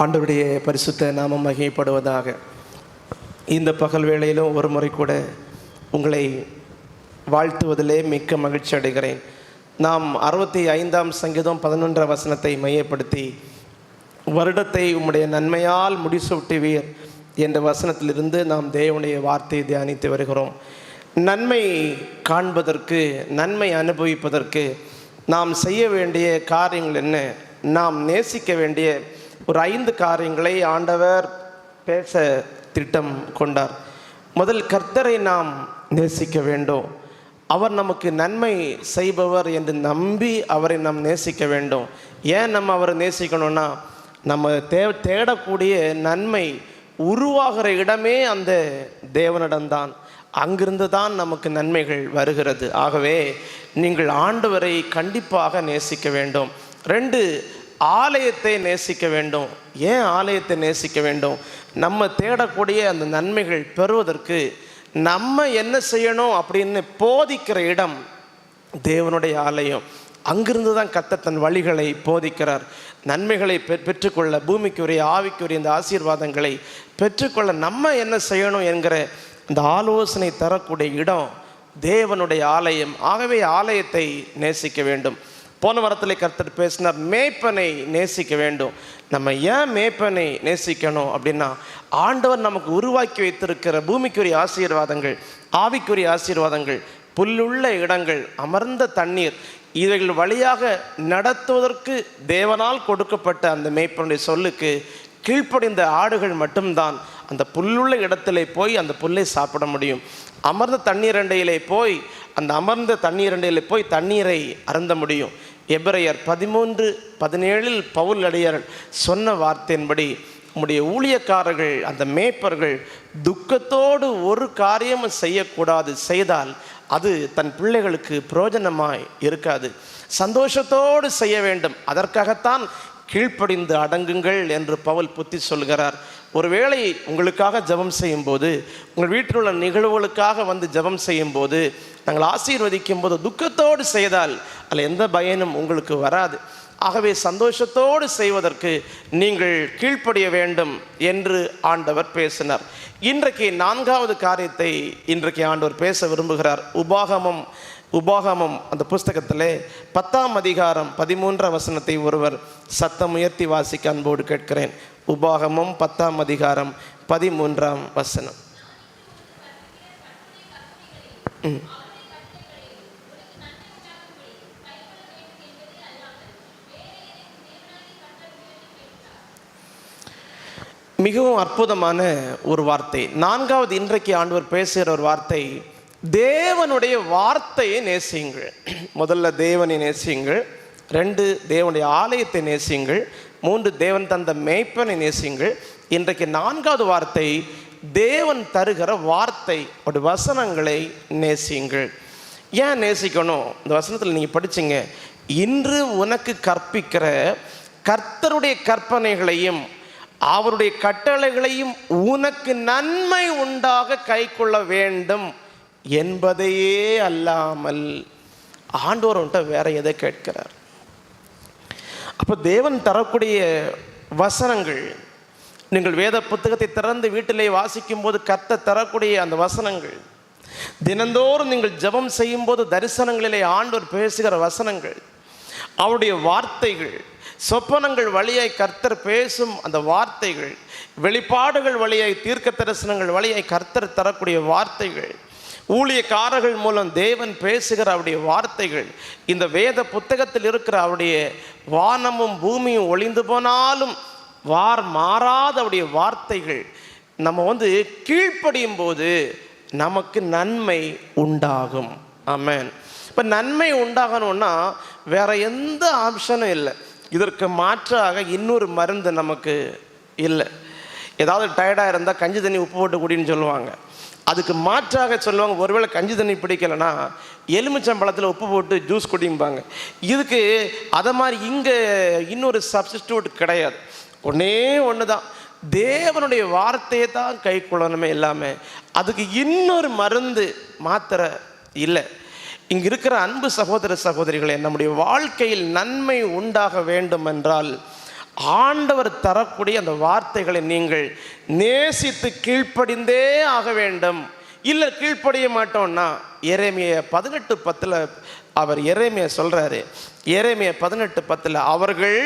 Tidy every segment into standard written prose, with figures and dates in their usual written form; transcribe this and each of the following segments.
ஆண்டவருடைய பரிசுத்த நாமம் மகிமைப்படுவதாக. இந்த பகல் வேளையிலும் ஒரு முறை கூட உங்களை வாழ்த்துவதிலே மிக்க மகிழ்ச்சி அடைகிறேன். நாம் 65ஆம் சங்கீதம் 11 வசனத்தை மையப்படுத்தி வருடத்தை உம்முடைய நன்மையால் முடிசூட்டுவீர் என்ற வசனத்திலிருந்து நாம் தேவனுடைய வார்த்தையை தியானித்து வருகிறோம். நன்மை காண்பதற்கு, நன்மை அனுபவிப்பதற்கு நாம் செய்ய வேண்டிய காரியங்கள் என்ன? நாம் நேசிக்க வேண்டிய ஒரு 5 காரியங்களை ஆண்டவர் பேச திட்டம் கொண்டார். முதல், கர்த்தரை நாம் நேசிக்க வேண்டும். அவர் நமக்கு நன்மை செய்பவர் என்று நம்பி அவரை நாம் நேசிக்க வேண்டும். ஏன் நம்ம அவரை நேசிக்கணும்னா, நம்ம தேடக்கூடிய நன்மை உருவாகிற இடமே அந்த தேவனிடம்தான். அங்கிருந்து தான் நமக்கு நன்மைகள் வருகிறது. ஆகவே நீங்கள் ஆண்டவரை கண்டிப்பாக நேசிக்க வேண்டும். 2, ஆலயத்தை நேசிக்க வேண்டும். ஏன் ஆலயத்தை நேசிக்க வேண்டும்? நம்ம தேடக்கூடிய அந்த நன்மைகள் பெறுவதற்கு நம்ம என்ன செய்யணும் அப்படின்னு போதிக்கிற இடம் தேவனுடைய ஆலயம். அங்கிருந்து தான் கர்த்தர் தன் வழிகளை போதிக்கிறார். நன்மைகளை பெற்றுக்கொள்ள, பூமிக்குரிய ஆவிக்குரிய இந்த ஆசீர்வாதங்களை பெற்றுக்கொள்ள நம்ம என்ன செய்யணும் என்கிற அந்த ஆலோசனை தரக்கூடிய இடம் தேவனுடைய ஆலயம். ஆகவே ஆலயத்தை நேசிக்க வேண்டும். போன வாரத்தில் கர்த்தர் பேசினார், மேய்ப்பனை நேசிக்க வேண்டும். நம்ம ஏன் மேய்ப்பனை நேசிக்கணும் அப்படின்னா, ஆண்டவர் நமக்கு உருவாக்கி வைத்திருக்கிற பூமிக்குரிய ஆசீர்வாதங்கள், ஆவிக்குரிய ஆசீர்வாதங்கள், புல்லுள்ள இடங்கள், அமர்ந்த தண்ணீர், இவைகள் வழியாக நடத்துவதற்கு தேவனால் கொடுக்கப்பட்ட அந்த மேய்ப்பனுடைய சொல்லுக்கு கீழ்ப்படிந்த ஆடுகள் மட்டும்தான் அந்த புல்லுள்ள இடத்திலே போய் அந்த புல்லை சாப்பிட முடியும். அமர்ந்த தண்ணீரண்டையிலே போய் அந்த அமர்ந்த தண்ணீரண்டையிலே போய் தண்ணீரை அருந்த முடியும். எபிரேயர் 13:17 பவுல் அடியார் சொன்ன வார்த்தையின்படி, உம்முடைய ஊழியக்காரர்கள், அந்த மேய்ப்பர்கள் துக்கத்தோடு ஒரு காரியமும் செய்யக்கூடாது. செய்தால் அது தன் பிள்ளைகளுக்கு பிரயோஜனமாய் இருக்காது. சந்தோஷத்தோடு செய்ய வேண்டும். அதற்காகத்தான் கீழ்ப்படிந்து அடங்குங்கள் என்று பவுல் புத்தி சொல்கிறார். ஒருவேளை உங்களுக்காக ஜெபம் செய்யும்போது, உங்கள் வீட்டில் உள்ள நிகழ்வுகளுக்காக வந்து ஜெபம் செய்யும்போது, நாங்கள் ஆசீர்வதிக்கும் போது துக்கத்தோடு செய்தால் அதில் எந்த பயனும் உங்களுக்கு வராது. ஆகவே சந்தோஷத்தோடு செய்வதற்கு நீங்கள் கீழ்ப்படிய வேண்டும் என்று ஆண்டவர் பேசினார். இன்றைக்கு 4வது காரியத்தை இன்றைக்கு ஆண்டவர் பேச விரும்புகிறார். உபாகமம் அந்த புஸ்தகத்திலே 10ஆம் அதிகாரம் 13ஆம் வசனத்தை ஒருவர் சத்தம் உயர்த்தி வாசிக்க அன்போடு கேட்கிறேன். உபாகமம் 10ஆம் அதிகாரம் 13ஆம் வசனம். மிகவும் அற்புதமான ஒரு வார்த்தை. 4வது இன்றைக்கு ஆண்டவர் பேசுகிற ஒரு வார்த்தை, தேவனுடைய வார்த்தையை நேசியுங்கள். முதல்ல தேவனை நேசியுங்கள். 2, தேவனுடைய ஆலயத்தை நேசியுங்கள். 3, தேவன் தந்த மேய்ப்பனை நேசியுங்கள். இன்றைக்கு 4வது வார்த்தை, தேவன் தருகிற வார்த்தை, ஒரு வசனங்களை நேசியுங்கள். ஏன் நேசிக்கணும்? இந்த வசனத்தில் நீங்கள் படிச்சிங்க, இன்று உனக்கு கற்பிக்கிற கர்த்தருடைய கற்பனைகளையும் அவருடைய கட்டளைகளையும் உனக்கு நன்மை உண்டாக கை கொள்ள வேண்டும் என்பதையே அல்லாமல் ஆண்டவர் வேற எதை கேட்கிறார்? அப்போ தேவன் தரக்கூடிய வசனங்கள், நீங்கள் வேத புத்தகத்தை திறந்து வீட்டிலே வாசிக்கும் போது கர்த்தர் தரக்கூடிய அந்த வசனங்கள், தினந்தோறும் நீங்கள் ஜெபம் செய்யும் போது தரிசனங்களிலே ஆண்டவர் பேசுகிற வசனங்கள், அவருடைய வார்த்தைகள், சொப்பனங்கள் வழியாய் கர்த்தர் பேசும் அந்த வார்த்தைகள், வெளிப்பாடுகள் வழியாய், தீர்க்க தரிசனங்கள் வழியாய் கர்த்தர் தரக்கூடிய வார்த்தைகள், ஊழியக்காரர்கள் மூலம் தேவன் பேசுகிற அவருடைய வார்த்தைகள், இந்த வேத புத்தகத்தில் இருக்கிற அவருடைய வானமும் பூமியும் ஒளிந்து போனாலும் மாறாத அவருடைய வார்த்தைகள் நம்ம கீழ்ப்படியும் போது நமக்கு நன்மை உண்டாகும். ஆமென். இப்போ நன்மை உண்டாகணும்னா வேற எந்த ஆப்ஷனும் இல்லை. இதற்கு மாற்றாக இன்னொரு மருந்து நமக்கு இல்லை. ஏதாவது டயர்டாக இருந்தால் கஞ்சி தண்ணி உப்பு போட்டு குடின்னு சொல்லுவாங்க. அதுக்கு மாற்றாக சொல்லுவாங்க, ஒருவேளை கஞ்சி தண்ணி பிடிக்கலைன்னா எலுமிச்சம்பழத்தில் உப்பு போட்டு ஜூஸ் குடிம்பாங்க. இதுக்கு அதை மாதிரி இங்கே இன்னொரு சப்ஸ்டிடியூட் கிடையாது. ஒன்று தான், தேவனுடைய வார்த்தையை தான் கை கொள்ளணுமே இல்லாமல் அதுக்கு இன்னொரு மருந்து மாத்திரை இல்லை. இங்கே இருக்கிற அன்பு சகோதர சகோதரிகளே, நம்முடைய வாழ்க்கையில் நன்மை உண்டாக வேண்டும் என்றால் ஆண்டவர் தரக்கூடிய அந்த வார்த்தைகளை நீங்கள் நேசித்து கீழ்ப்படிந்தே ஆக வேண்டும். இல்லை கீழ்ப்படிய மாட்டோம்னா எரேமியா 18:10 அவர் எரேமியா சொல்கிறாரு. எரேமியா 18:10 அவர்கள்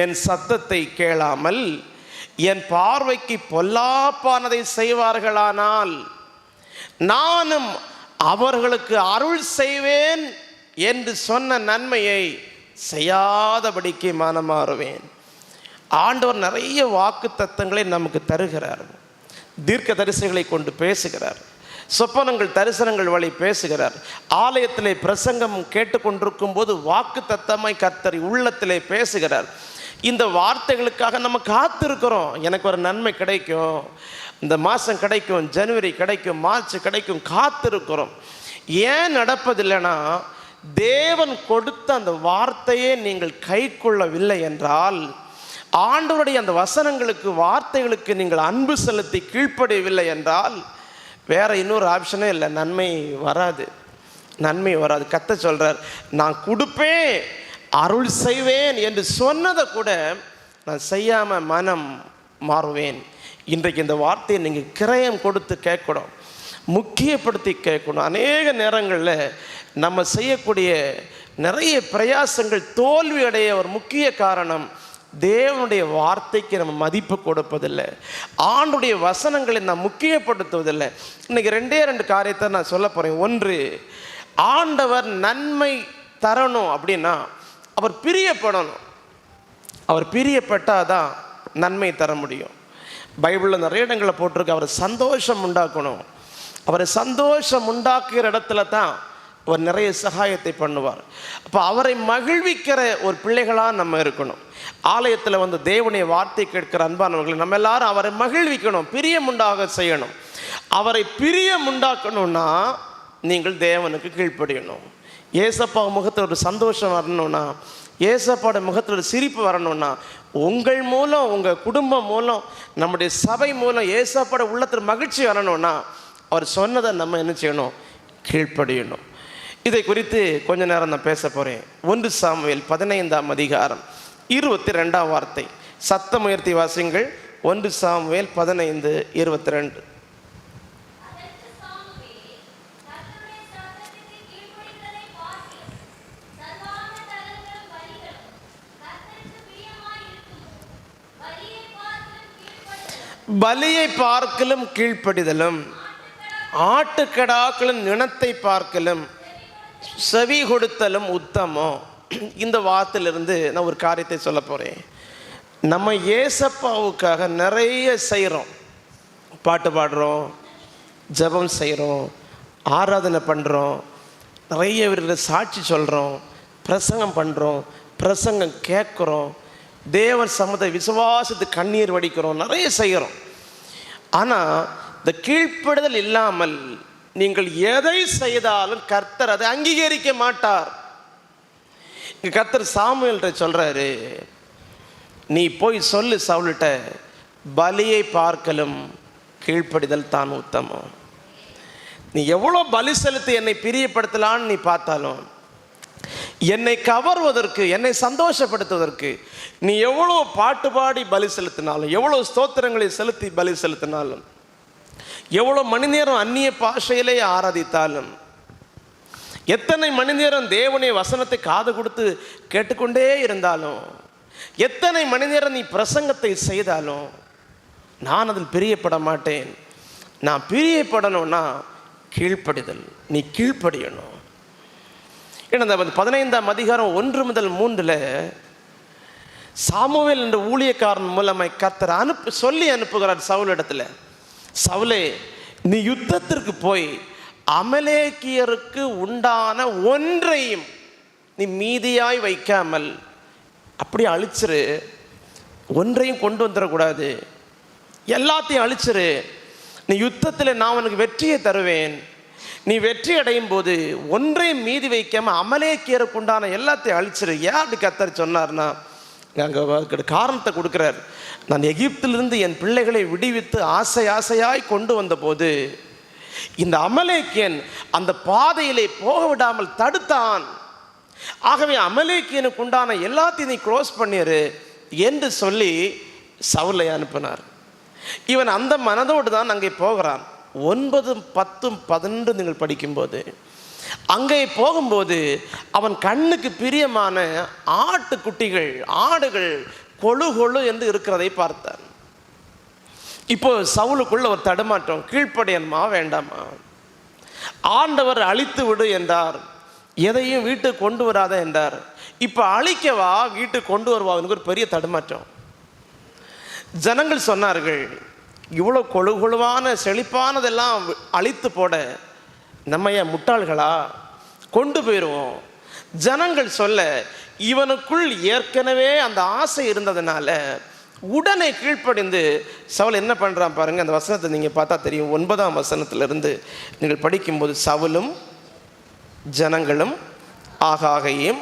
என் சத்தத்தை கேளாமல் என் பார்வைக்கு பொல்லாப்பானதை செய்வார்களானால் நானும் அவர்களுக்கு அருள் செய்வேன் என்று சொன்ன நன்மையை செய்யாதபடிக்கு மனமாறுவேன். ஆண்டவர் நிறைய வாக்கு தத்தங்களை நமக்கு தருகிறார். தீர்க்க தரிசனங்களை கொண்டு பேசுகிறார். சொப்பனங்கள் தரிசனங்கள் வழி பேசுகிறார். ஆலயத்திலே பிரசங்கம் கேட்டுக்கொண்டிருக்கும் போது வாக்கு தத்தமாய் கர்த்தர் உள்ளத்திலே பேசுகிறார். இந்த வார்த்தைகளுக்காக நம்ம காத்திருக்கிறோம். எனக்கு ஒரு நன்மை கிடைக்கும், இந்த மாதம் கிடைக்கும், ஜனவரி கிடைக்கும், மார்ச் கிடைக்கும், காத்திருக்கிறோம். ஏன் நடப்பதில்லைன்னா தேவன் கொடுத்த அந்த வார்த்தையே நீங்கள் கை கொள்ளவில்லை என்றால், ஆண்டவருடைய அந்த வசனங்களுக்கு வார்த்தைகளுக்கு நீங்கள் அன்பு செலுத்தி கீழ்ப்படியவில்லை என்றால் வேற இன்னொரு ஆப்ஷனே இல்லை, நன்மை வராது. நன்மை வராது. கர்த்தர் சொல்றார், நான் கொடுப்பேன், அருள் செய்வேன் என்று சொன்னதை கூட நான் செய்யாமல் மனம் மாறுவேன். இன்றைக்கு இந்த வார்த்தையை நீங்கள் கிரயம் கொடுத்து கேட்கணும், முக்கியப்படுத்தி கேட்கணும். அநேக நேரங்களில் நம்ம செய்யக்கூடிய நிறைய பிரயாசங்கள் தோல்வி அடைய ஒரு முக்கிய காரணம் தேவனுடைய வார்த்தைக்கு நம்ம மதிப்பு கொடுப்பதில்லை, ஆண்டுடைய வசனங்களை நாம் முக்கியப்படுத்துவதில்லை. இன்றைக்கி 2 காரியத்தை நான் சொல்ல போகிறேன். ஒன்று, ஆண்டவர் நன்மை தரணும் அப்படின்னா அவர் பிரியப்படணும். அவர் பிரியப்பட்டால் தான் நன்மை தர முடியும். பைபிளில் நிறைய இடங்களில் போட்டிருக்கு, அவரை சந்தோஷம் உண்டாக்கணும். அவரை சந்தோஷம் உண்டாக்குகிற இடத்துல தான் அவர் நிறைய சகாயத்தை பண்ணுவார். அப்போ அவரை மகிழ்விக்கிற ஒரு பிள்ளைகளாக நம்ம இருக்கணும். ஆலயத்தில் வந்து தேவனுடைய வார்த்தை கேட்கிற அன்பானவர்களை நம்ம எல்லாரும் அவரை மகிழ்விக்கணும், பிரியம் உண்டாக செய்யணும். அவரை பிரியம் உண்டாக்கணும்னா நீங்கள் தேவனுக்கு கீழ்ப்படியணும். ஏசப்பா முகத்தில் ஒரு சந்தோஷம் வரணும்னா, ஏசப்பாட முகத்தில் ஒரு சிரிப்பு வரணும்னா, உங்கள் மூலம், உங்கள் குடும்பம் மூலம், நம்முடைய சபை மூலம் ஏசப்பாட உள்ளத்தில் மகிழ்ச்சி வரணும்னா அவர் சொன்னதை நம்ம என்ன செய்யணும்? கீழ்ப்படியணும். இதை குறித்து கொஞ்ச நேரம் நான் பேச போகிறேன். 1 சாமுவேல் 15:22 சத்தம் உயர்த்தி வாசிங்கள். 1 சாமுவேல் 15:22. பலியை பார்க்கலும் கீழ்ப்படிதலும், ஆட்டுக்கடாக்களும் நிணத்தை பார்க்கலும் செவி கொடுத்தலும் உத்தமம். இந்த வார்த்தையிலிருந்து நான் ஒரு காரியத்தை சொல்ல போகிறேன். நம்ம ஏசப்பாவுக்காக நிறைய செய்கிறோம், பாட்டு பாடுறோம், ஜெபம் செய்கிறோம், ஆராதனை பண்ணுறோம், நிறைய பேருக்கு சாட்சி சொல்கிறோம், பிரசங்கம் பண்ணுறோம், பிரசங்கம் கேட்குறோம், தேவன் சம்மத விசுவாசத்து கண்ணீர் வடிக்கிறோம், நிறைய செய்கிறோம். ஆனால் இந்த கீழ்ப்படுதல் இல்லாமல் நீங்கள் எதை செய்தாலும் கர்த்தர் அதை அங்கீகரிக்க மாட்டார். இங்கே கர்த்தர் சாமுவேல்கிட்ட சொல்கிறாரு, நீ போய் சொல்லு சவுல்கிட்ட, பலியை பார்க்கலும் கீழ்ப்படிதல் தான் உத்தமம். நீ எவ்வளோ பலி செலுத்தி என்னை பிரியப்படுத்தலான்னு நீ பார்த்தாலும், என்னை கவர்வதற்கு, என்னை சந்தோஷப்படுத்துவதற்கு நீ எவ்வளோ பாட்டு பாடி பலி செலுத்தினாலும், எவ்வளோ ஸ்தோத்திரங்களை செலுத்தி பலி செலுத்தினாலும், எவ்வளோ மணி நேரம் அந்நிய பாஷையிலே ஆராதித்தாலும், எத்தனை மணி நேரம் தேவனுடைய வசனத்தை காது கொடுத்து கேட்டுக்கொண்டே இருந்தாலும், எத்தனை மணி நேரம் நீ பிரசங்கத்தை செய்தாலும் நான் அதில் பிரியப்பட மாட்டேன். நான் பிரியப்படணும்னா கீழ்ப்படிதல், நீ கீழ்ப்படியணும். ஏன்னா இந்த 15 1 முதல் 3 சாமுவேல் என்ற ஊழியக்காரன் மூலமாய் கர்த்தர் சொல்லி அனுப்புகிறார் சவுல் இடத்துல, சவுலே நீ யுத்தத்திற்கு போய் அமலேக்கியருக்கு உண்டான ஒன்றையும் நீ மீதியாய் வைக்காமல் அப்படி அழிச்சிரு, ஒன்றையும் கொண்டு வந்துடக்கூடாது, எல்லாத்தையும் அழிச்சிரு. நீ யுத்தத்தில் நான் உனக்கு வெற்றியை தருவேன், நீ வெற்றி அடையும் போது ஒன்றையும் மீதி வைக்காமல் அமலேக்கியருக்கு உண்டான எல்லாத்தையும் அழிச்சிரு. ஏன் அப்படி கர்த்தர் சொன்னார்னா, அங்கே காரணத்தை கொடுக்குறார். நான் எகிப்திலிருந்து என் பிள்ளைகளை விடுவித்து ஆசை ஆசையாய் கொண்டு வந்தபோது இந்த அமலேக்கியன் அந்த பாதையிலே போக விடாமல் தடுத்தான். ஆகவே அமலேக்கியனுக்கு உண்டான எல்லாத்தையும் நீ க்ளோஸ் பண்ணிடு, என்று சொல்லி சவுலை அனுப்பினார். இவன் அந்த மனதோடு தான் அங்கே போகிறான். 9, 10, 11 நீங்கள் படிக்கும்போது அங்கே போகும்போது அவன் கண்ணுக்கு பிரியமான ஆட்டுக்குட்டிகள், ஆடுகள் கொழு கொழு என்று இருக்கிறதை பார்த்தான். இப்போ சவுலுக்குள்ள ஒரு தடுமாற்றம். கீழ்ப்படியணுமா வேண்டாமா? ஆண்டவர் அழித்து விடு என்றார், எதையும் வீட்டுக்கு கொண்டு வராத என்றார். இப்போ அழிக்கவா வீட்டுக்கு கொண்டு வருவா? எனக்கு ஒரு பெரிய தடுமாற்றம். ஜனங்கள் சொன்னார்கள், இவ்வளோ கொழு கொழுவான செழிப்பானதெல்லாம் அழித்து போட நம்ம ஏன் முட்டாள்களா? கொண்டு போயிடுவோம். ஜனங்கள் சொல்ல இவனுக்குள் ஏற்கனவே அந்த ஆசை இருந்ததுனால உடனே கீழ்ப்படிந்து சவுல் என்ன பண்ணுறான் பாருங்கள். அந்த வசனத்தை நீங்கள் பார்த்தா தெரியும். 9ஆம் வசனத்திலிருந்து நீங்கள் படிக்கும்போது, சவுலும் ஜனங்களும் ஆகாகையும்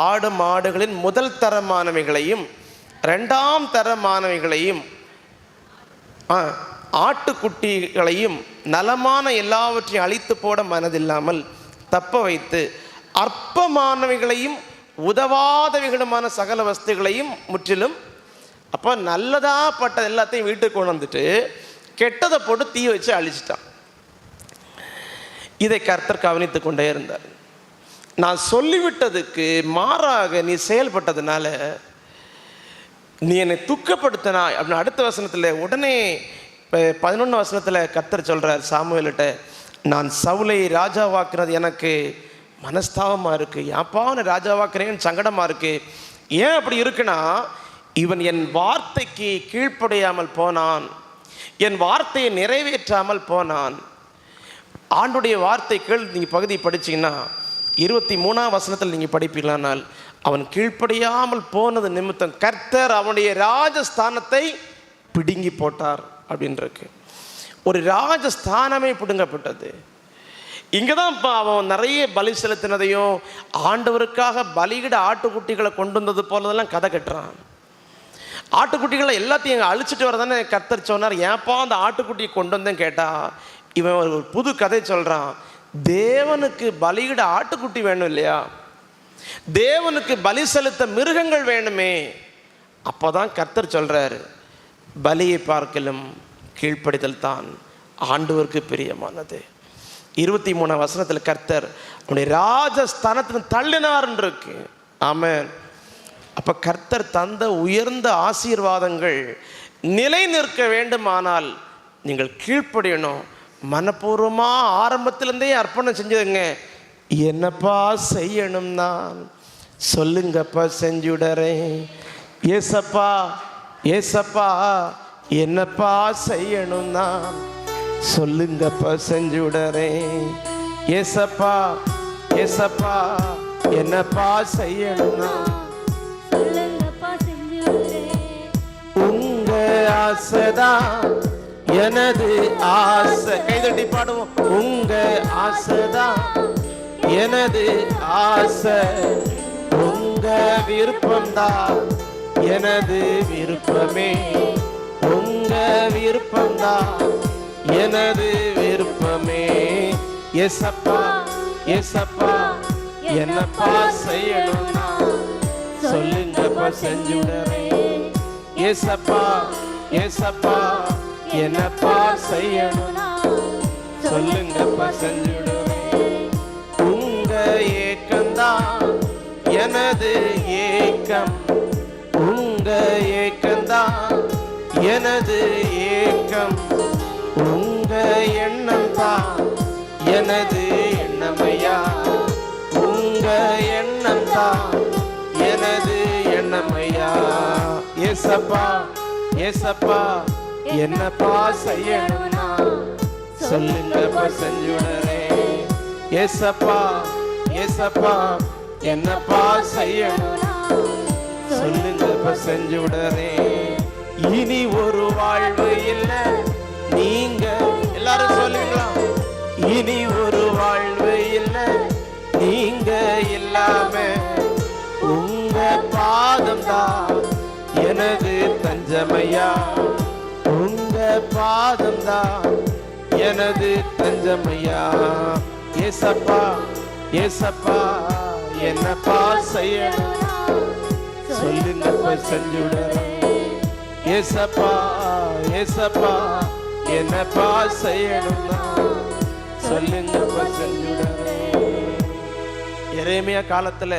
ஆடு மாடுகளின் முதல் தரமானவைகளையும் 2ஆம் தரமானவைகளையும் ஆட்டுக்குட்டிகளையும் நலமான எல்லாவற்றையும் அழித்து போட மனதில்லாமல் தப்ப வைத்து அற்பமானவைகளையும் உதவாதவைகளுமான சகல வஸ்துகளையும் முற்றிலும், அப்போ நல்லதாக பட்ட எல்லாத்தையும் வீட்டுக்கு கொண்டு வந்துட்டு கெட்டதை போட்டு தீ வச்சு அழிச்சிட்டான். இதை கர்த்தர் கவனித்து கொண்டே இருந்தார். நான் சொல்லிவிட்டதுக்கு மாறாக நீ செயல்பட்டதுனால நீ என்னை துக்கப்படுத்தினாய் அப்படின்னு அடுத்த வசனத்தில் உடனே 11 வசனத்தில் கர்த்தர் சொல்கிறார் சாமுவேல்கிட்ட, நான் சவுலை ராஜாவாக்குறது எனக்கு மனஸ்தாபமாக இருக்குது. ஏன்ப்பா நான் ராஜாவாக்குறேன்னு சங்கடமாக இருக்குது. ஏன் அப்படி இருக்குன்னா, இவன் என் வார்த்தைக்கு கீழ்ப்படியாமல் போனான், என் வார்த்தையை நிறைவேற்றாமல் போனான். ஆண்டுடைய வார்த்தை கீழ் நீங்கள் பகுதி படிச்சிங்கன்னா 23ஆம் வசனத்தில் நீங்கள் படிப்பீங்களானால், அவன் கீழ்ப்படியாமல் போனது நிமித்தம் கர்த்தர் அவனுடைய ராஜஸ்தானத்தை பிடுங்கி போட்டார் அப்படின்றது. ஒரு ராஜஸ்தானமே பிடுங்கப்பட்டது. இங்கே தான் இப்போ அவன் நிறைய பலி செலுத்தினதையும் ஆண்டவருக்காக பலியிட ஆட்டுக்குட்டிகளை கொண்டு வந்தது போலதெல்லாம் கதை கட்டுறான். ஆட்டுக்குட்டிகளை எல்லாத்தையும் எங்கள் அழிச்சிட்டு வரதானே கர்த்தர் சொன்னார். ஏன்ப்பா அந்த ஆட்டுக்குட்டியை கொண்டு வந்தேன்னு கேட்டால் இவன் ஒரு புது கதை சொல்கிறான். தேவனுக்கு பலியிட ஆட்டுக்குட்டி வேணும் இல்லையா, தேவனுக்கு பலி செலுத்த மிருகங்கள் வேணுமே. அப்போ தான் கர்த்தர் சொல்கிறார், பலியை பார்க்கலும் கீழ்ப்படிதல் தான் ஆண்டவருக்கு பிரியமானது. 23ஆம் வசனத்தில் கர்த்தர் அவனுடைய ராஜஸ்தானத்தில் தள்ளினார்ன்னு இருக்கு. ஆமென். அப்போ கர்த்தர் தந்த உயர்ந்த ஆசீர்வாதங்கள் நிலை நிற்க வேண்டுமானால் நீங்கள் கீழ்ப்படியணும். மனப்பூர்வமாக ஆரம்பத்திலேருந்தே அர்ப்பணம் செஞ்சதுங்க. என்னப்பா செய்யணும் நான் சொல்லுங்கப்பா, செஞ்சுடறேன். ஏசப்பா ஏசப்பா என்னப்பா செய்யணும் நான் சொல்லுங்கப்பா, செஞ்சுடறேன். ஏசப்பா ஏசப்பா என்னப்பா செய்யணும் நான் சொல்லுங்கப்பா, செஞ்சுடறேன். உங்க ஆசைதான் எனது ஆசை. கைதட்டி பாடுவோம். உங்க ஆசைதான் எனது ஆசை, உங்க விருப்பம்தான் எனது விருப்பமே. உங்க விருப்பம்தான் எனது விருப்பமே. ஏசப்பா ஏசப்பா என்னப்பா செய்யணும்னா சொல்லுங்கப்பா, செஞ்சுடறேன். ஏசப்பா ஏசப்பா என்னப்பா செய்யணும்னா சொல்லுங்கப்பா, செஞ்சுடறேன். உங்க ஏக்கம்தான் எனது ஏக்கம், உங்க ஏக்கம்தான் எனது ஏக்கம். உங்க எண்ணம் தான் எனது எண்ணமையா, உங்க எண்ணம் தான் எனது எண்ணமையா. ஏசப்பா ஏசப்பா என்னப்பா செய்யணும்னா சொல்லுங்கப்பா, செஞ்சுடறேன். ஏசப்பா ஏசப்பா என்னப்பா செய்யணும்னா சொல்லுங்கப்பா, செஞ்சுடறேன். இனி ஒரு வாழ்வு இல்லை, நீங்க எல்லாரும் சொல்லுங்களா. இனி ஒரு வாழ்வு இல்லை நீங்க இல்லாம, உங்க பாதம் தான் எனது தஞ்சமையா, உங்க பாதம் தான் எனது தஞ்சமையா. ஏசப்பா ஏசப்பா என்னப்பா செய்யணும் சொல்லுங்கப்பா செஞ்சுடுறேன். ஏசப்பா ஏசப்பா என்னப்பா செய்யணும்னா சொல்லுங்கப்பா செஞ்சுடுறேன். எரேமியா காலத்தில்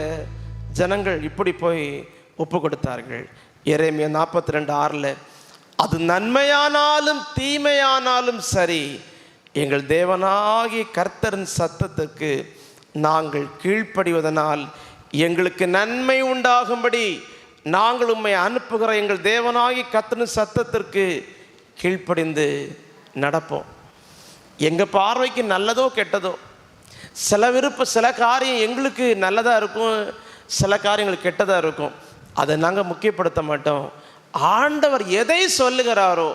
ஜனங்கள் இப்படி போய் ஒப்பு கொடுத்தார்கள். எரேமியா 42:6 அது நன்மையானாலும் தீமையானாலும் சரி, எங்கள் தேவனாகிய கர்த்தரின் சத்தத்துக்கு நாங்கள் கீழ்ப்படிவதனால் எங்களுக்கு நன்மை உண்டாகும்படி நாங்கள் உம்மை அனுப்புகிற எங்கள் தேவனாகிய கர்த்தரின் சத்தத்திற்கு கீழ்ப்படிந்து நடப்போம். எங்கள் பார்வைக்கு நல்லதோ கெட்டதோ, சில காரியம் எங்களுக்கு நல்லதாக இருக்கும், சில காரியங்கள் கெட்டதாக இருக்கும். அதை நாங்கள் முக்கியப்படுத்த மாட்டோம். ஆண்டவர் எதை சொல்லுகிறாரோ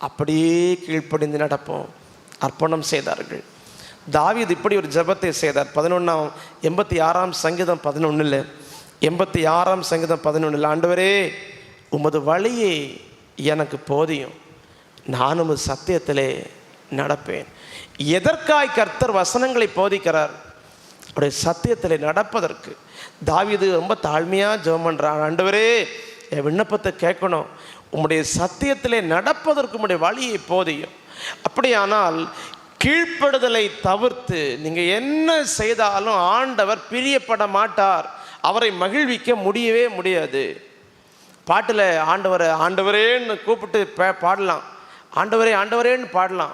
அப்படியே கீழ்ப்படிந்து நடப்போம். அர்ப்பணம் செய்தார்கள். தாவீது இப்படி ஒரு ஜெபத்தை செய்தார். 86ஆம் சங்கீதம் 11 86ஆம் சங்கீதம் 11 ஆண்டவரே உமது வழியே எனக்கு போதியும், நான் உமது சத்தியத்திலே நடப்பேன். எதற்காய் கர்த்தர் வசனங்களை போதிக்கிறார்? அவருடைய சத்தியத்தில் நடப்பதற்கு. தாவீது ரொம்ப தாழ்மையாக ஜெபம் பண்ணுறான். ஆண்டவரே என் விண்ணப்பத்தை கேட்கணும், உம்முடைய சத்தியத்திலே நடப்பதற்கு உம்முடைய வழியை போதியும். அப்படியானால் கீழ்ப்படுதலை தவிர்த்து நீங்கள் என்ன செய்தாலும் ஆண்டவர் பிரியப்பட மாட்டார், அவரை மகிழ்விக்க முடியவே முடியாது. பாட்டில் ஆண்டவரை ஆண்டவரேன்னு கூப்பிட்டு பாடலாம், ஆண்டவரே ஆண்டவரேன்னு பாடலாம்,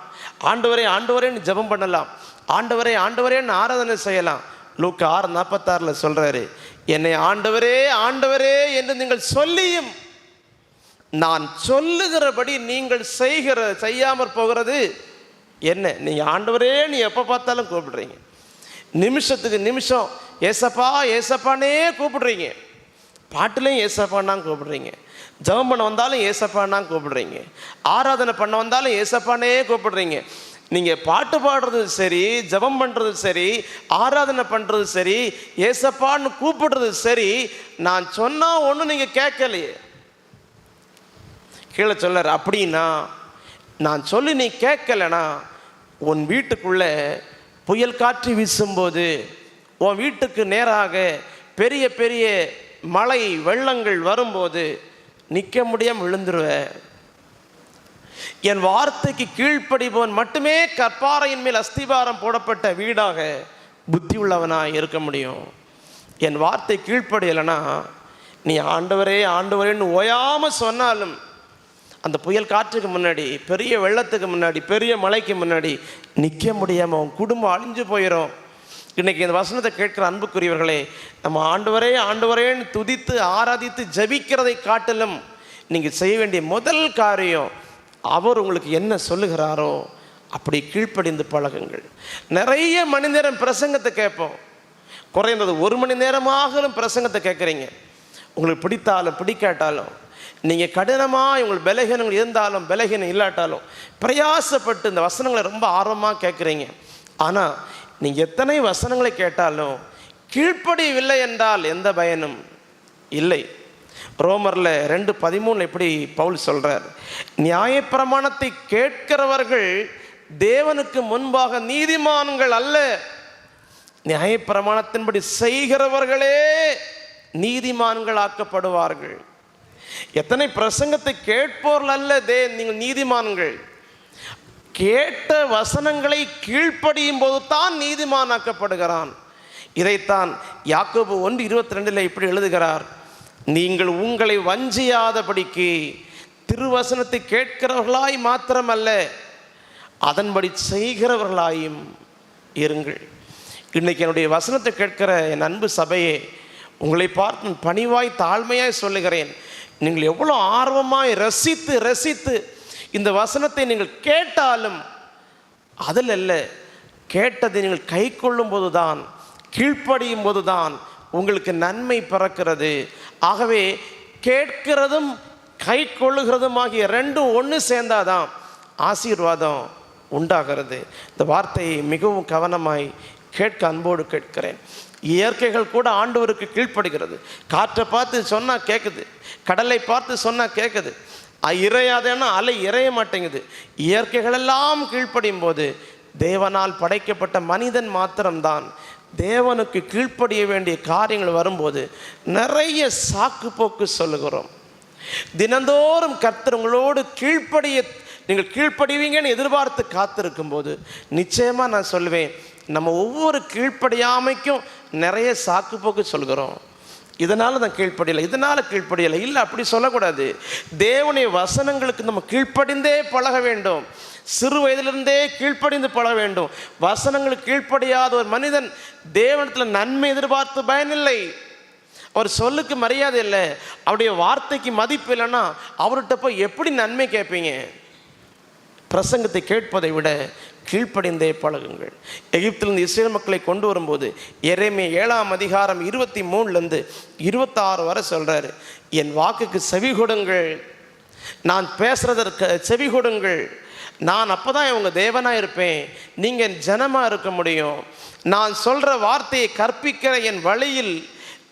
ஆண்டவரே ஆண்டவரேன்னு ஜெபம் பண்ணலாம், ஆண்டவரே ஆண்டவரேன்னு ஆராதனை செய்யலாம். லூக்கா 6:46 சொல்கிறாரு, என்னை ஆண்டவரே ஆண்டவரே என்று நீங்கள் சொல்லியும் நான் சொல்லுகிறபடி நீங்கள் செய்யாமற் போகிறது என்ன? நீங்கள் ஆண்டவரே நீ எப்போ பார்த்தாலும் கூப்பிடுறீங்க, நிமிஷத்துக்கு நிமிஷம் ஏசப்பா ஏசப்பானே கூப்பிடுறீங்க, பாட்டிலையும் ஏசப்பான்னா கூப்பிடுறீங்க, ஜெபம் பண்ண வந்தாலும் ஏசப்பான்னா கூப்பிடுறீங்க, ஆராதனை பண்ண வந்தாலும் ஏசப்பானே கூப்பிடுறீங்க. நீங்கள் பாட்டு பாடுறது சரி, ஜெபம் பண்ணுறது சரி, ஆராதனை பண்ணுறது சரி, ஏசப்பான்னு கூப்பிடுறது சரி, நான் சொன்னால் ஒன்றும் நீங்கள் கேட்கலையே. கீழே சொல்லார், அப்படின்னா நான் சொல்லி நீ கேட்கலனா உன் வீட்டுக்குள்ளே புயல் காற்று வீசும்போது உன் வீட்டுக்கு நேராக பெரிய பெரிய மழை வெள்ளங்கள் வரும்போது நிற்க முடியாமல் விழுந்துருவ. என் வார்த்தைக்கு கீழ்ப்படிபவன் மட்டுமே கற்பாறையின் மேல் அஸ்திபாரம் போடப்பட்ட வீடாக புத்தி உள்ளவனாக இருக்க முடியும். என் வார்த்தை கீழ்ப்படியலைன்னா நீ ஆண்டவரே ஆண்டவரேன்னு ஓயாமல் சொன்னாலும் அந்த புயல் காற்றுக்கு முன்னாடி, பெரிய வெள்ளத்துக்கு முன்னாடி, பெரிய மழைக்கு முன்னாடி நிற்க முடியாமல் அவன் குடும்பம் அழிஞ்சு போயிடும். இன்றைக்கி இந்த வசனத்தை கேட்குற அன்புக்குரியவர்களே, நம்ம ஆண்டவரே ஆண்டவரேன்னு துதித்து ஆராதித்து ஜபிக்கிறதை காட்டிலும் நீங்கள் செய்ய வேண்டிய முதல் காரியம், அவர் உங்களுக்கு என்ன சொல்லுகிறாரோ அப்படி கீழ்ப்படிந்து பழகுங்கள். நிறைய மணி நேரம் பிரசங்கத்தை கேட்போம், குறைந்தது 1 மணி நேரமாகலும் பிரசங்கத்தை கேட்குறீங்க. உங்களுக்கு பிடித்தாலும் பிடிக்காட்டாலும், நீங்கள் கடினமாக உங்களுக்கு பலகீனங்கள் இருந்தாலும் பலகீனம் இல்லாட்டாலும் பிரயாசப்பட்டு இந்த வசனங்களை ரொம்ப ஆர்வமாக கேட்குறீங்க. ஆனால் நீங்கள் எத்தனை வசனங்களை கேட்டாலும் கீழ்ப்படியவில்லை என்றால் எந்த பயனும் இல்லை. ரோமரில் 2:13 இப்படி பவுல் சொல்கிறார், நியாயப்பிரமாணத்தை கேட்கிறவர்கள் தேவனுக்கு முன்பாக நீதிமான்கள் அல்ல, நியாயப்பிரமாணத்தின்படி செய்கிறவர்களே நீதிமான்கள் ஆக்கப்படுவார்கள். எத்தனை பிரசங்கத்தை கேட்போர்கள் அல்ல நீங்கள் நீதிமான்கள், கேட்ட வசனங்களை கீழ்ப்படியும் போது தான் நீதிமானாக்கப்படுகிறான். இதைத்தான் யாக்கோபு 1:22 இப்படி எழுதுகிறார், நீங்கள் உங்களை வஞ்சியாதபடிக்கு திருவசனத்தை கேட்கிறவர்களாய் மாத்திரமல்ல அதன்படி செய்கிறவர்களாயும் இருங்கள். இன்றைக்கி என்னுடைய வசனத்தை கேட்கிற என் அன்பு சபையே, உங்களை பார்த்து பணிவாய் தாழ்மையாய் சொல்லுகிறேன், நீங்கள் எவ்வளோ ஆர்வமாய் ரசித்து ரசித்து இந்த வசனத்தை நீங்கள் கேட்டாலும் அதில் அல்ல, கேட்டதை நீங்கள் கை கொள்ளும் போது தான், கீழ்ப்படியும் போது தான் உங்களுக்கு நன்மை பிறக்கிறது. ஆகவே கேட்கிறதும் கை கொள்ளுகிறதும் ஆகிய ரெண்டும் ஒன்று சேர்ந்தாதான் ஆசீர்வாதம் உண்டாகிறது. இந்த வார்த்தையை மிகவும் கவனமாய் கேட்க அன்போடு கேட்கிறேன். இயற்கைகள் கூட ஆண்டவருக்கு கீழ்ப்படுகிறது. காற்றை பார்த்து சொன்னால் கேட்குது, கடலை பார்த்து சொன்னால் கேட்குது, இறையாதேன்னா அலை இறைய மாட்டேங்குது. இயற்கைகளெல்லாம் கீழ்ப்படியும் போது தேவனால் படைக்கப்பட்ட மனிதன் மாத்திரம்தான் தேவனுக்கு கீழ்ப்படிய வேண்டிய காரியங்கள் வரும்போது நிறைய சாக்கு போக்கு சொல்லுகிறோம். தினந்தோறும் கர்த்தர் உங்களோடு நீங்கள் கீழ்ப்படிவீங்கன்னு எதிர்பார்த்து காத்திருக்கும் போது நிச்சயமாக நான் சொல்லுவேன், நம்ம ஒவ்வொரு கீழ்ப்படியாமைக்கும் நிறைய சாக்கு போக்கு சொல்கிறோம். இதனால் நான் கீழ்ப்படியலை, இதனால் கீழ்ப்படியலை. இல்லை, அப்படி சொல்லக்கூடாது. தேவனுடைய வசனங்களுக்கு நம்ம கீழ்ப்படிந்தே பழக வேண்டும். சிறு வயதிலிருந்தே கீழ்ப்படிந்து பழக வேண்டும். வசனங்களுக்கு கீழ்ப்படியாத ஒரு மனிதன் தேவனத்தில் நன்மை எதிர்பார்த்து பயனில்லை. அவர் சொல்லுக்கு மரியாதை இல்லை, அவருடைய வார்த்தைக்கு மதிப்பு இல்லைன்னா அவர்கிட்ட போய் எப்படி நன்மை கேட்பீங்க? பிரசங்கத்தை கேட்பதை விட கீழ்ப்படிந்தே பழகுங்கள். எகிப்திலிருந்து இஸ்ரேல் மக்களை கொண்டு வரும்போது எரேமியா 7ஆம் அதிகாரம் 23லேருந்து 26 வரை சொல்கிறாரு, என் வாக்குக்கு செவி கொடுங்கள், நான் பேசுகிறதற்கு செவி கொடுங்கள், நான் அப்போ தான் இவங்க தேவனாக இருப்பேன், நீங்கள் ஜனமாக இருக்க முடியும். நான் சொல்கிற வார்த்தையை கற்பிக்கிற என் வழியில்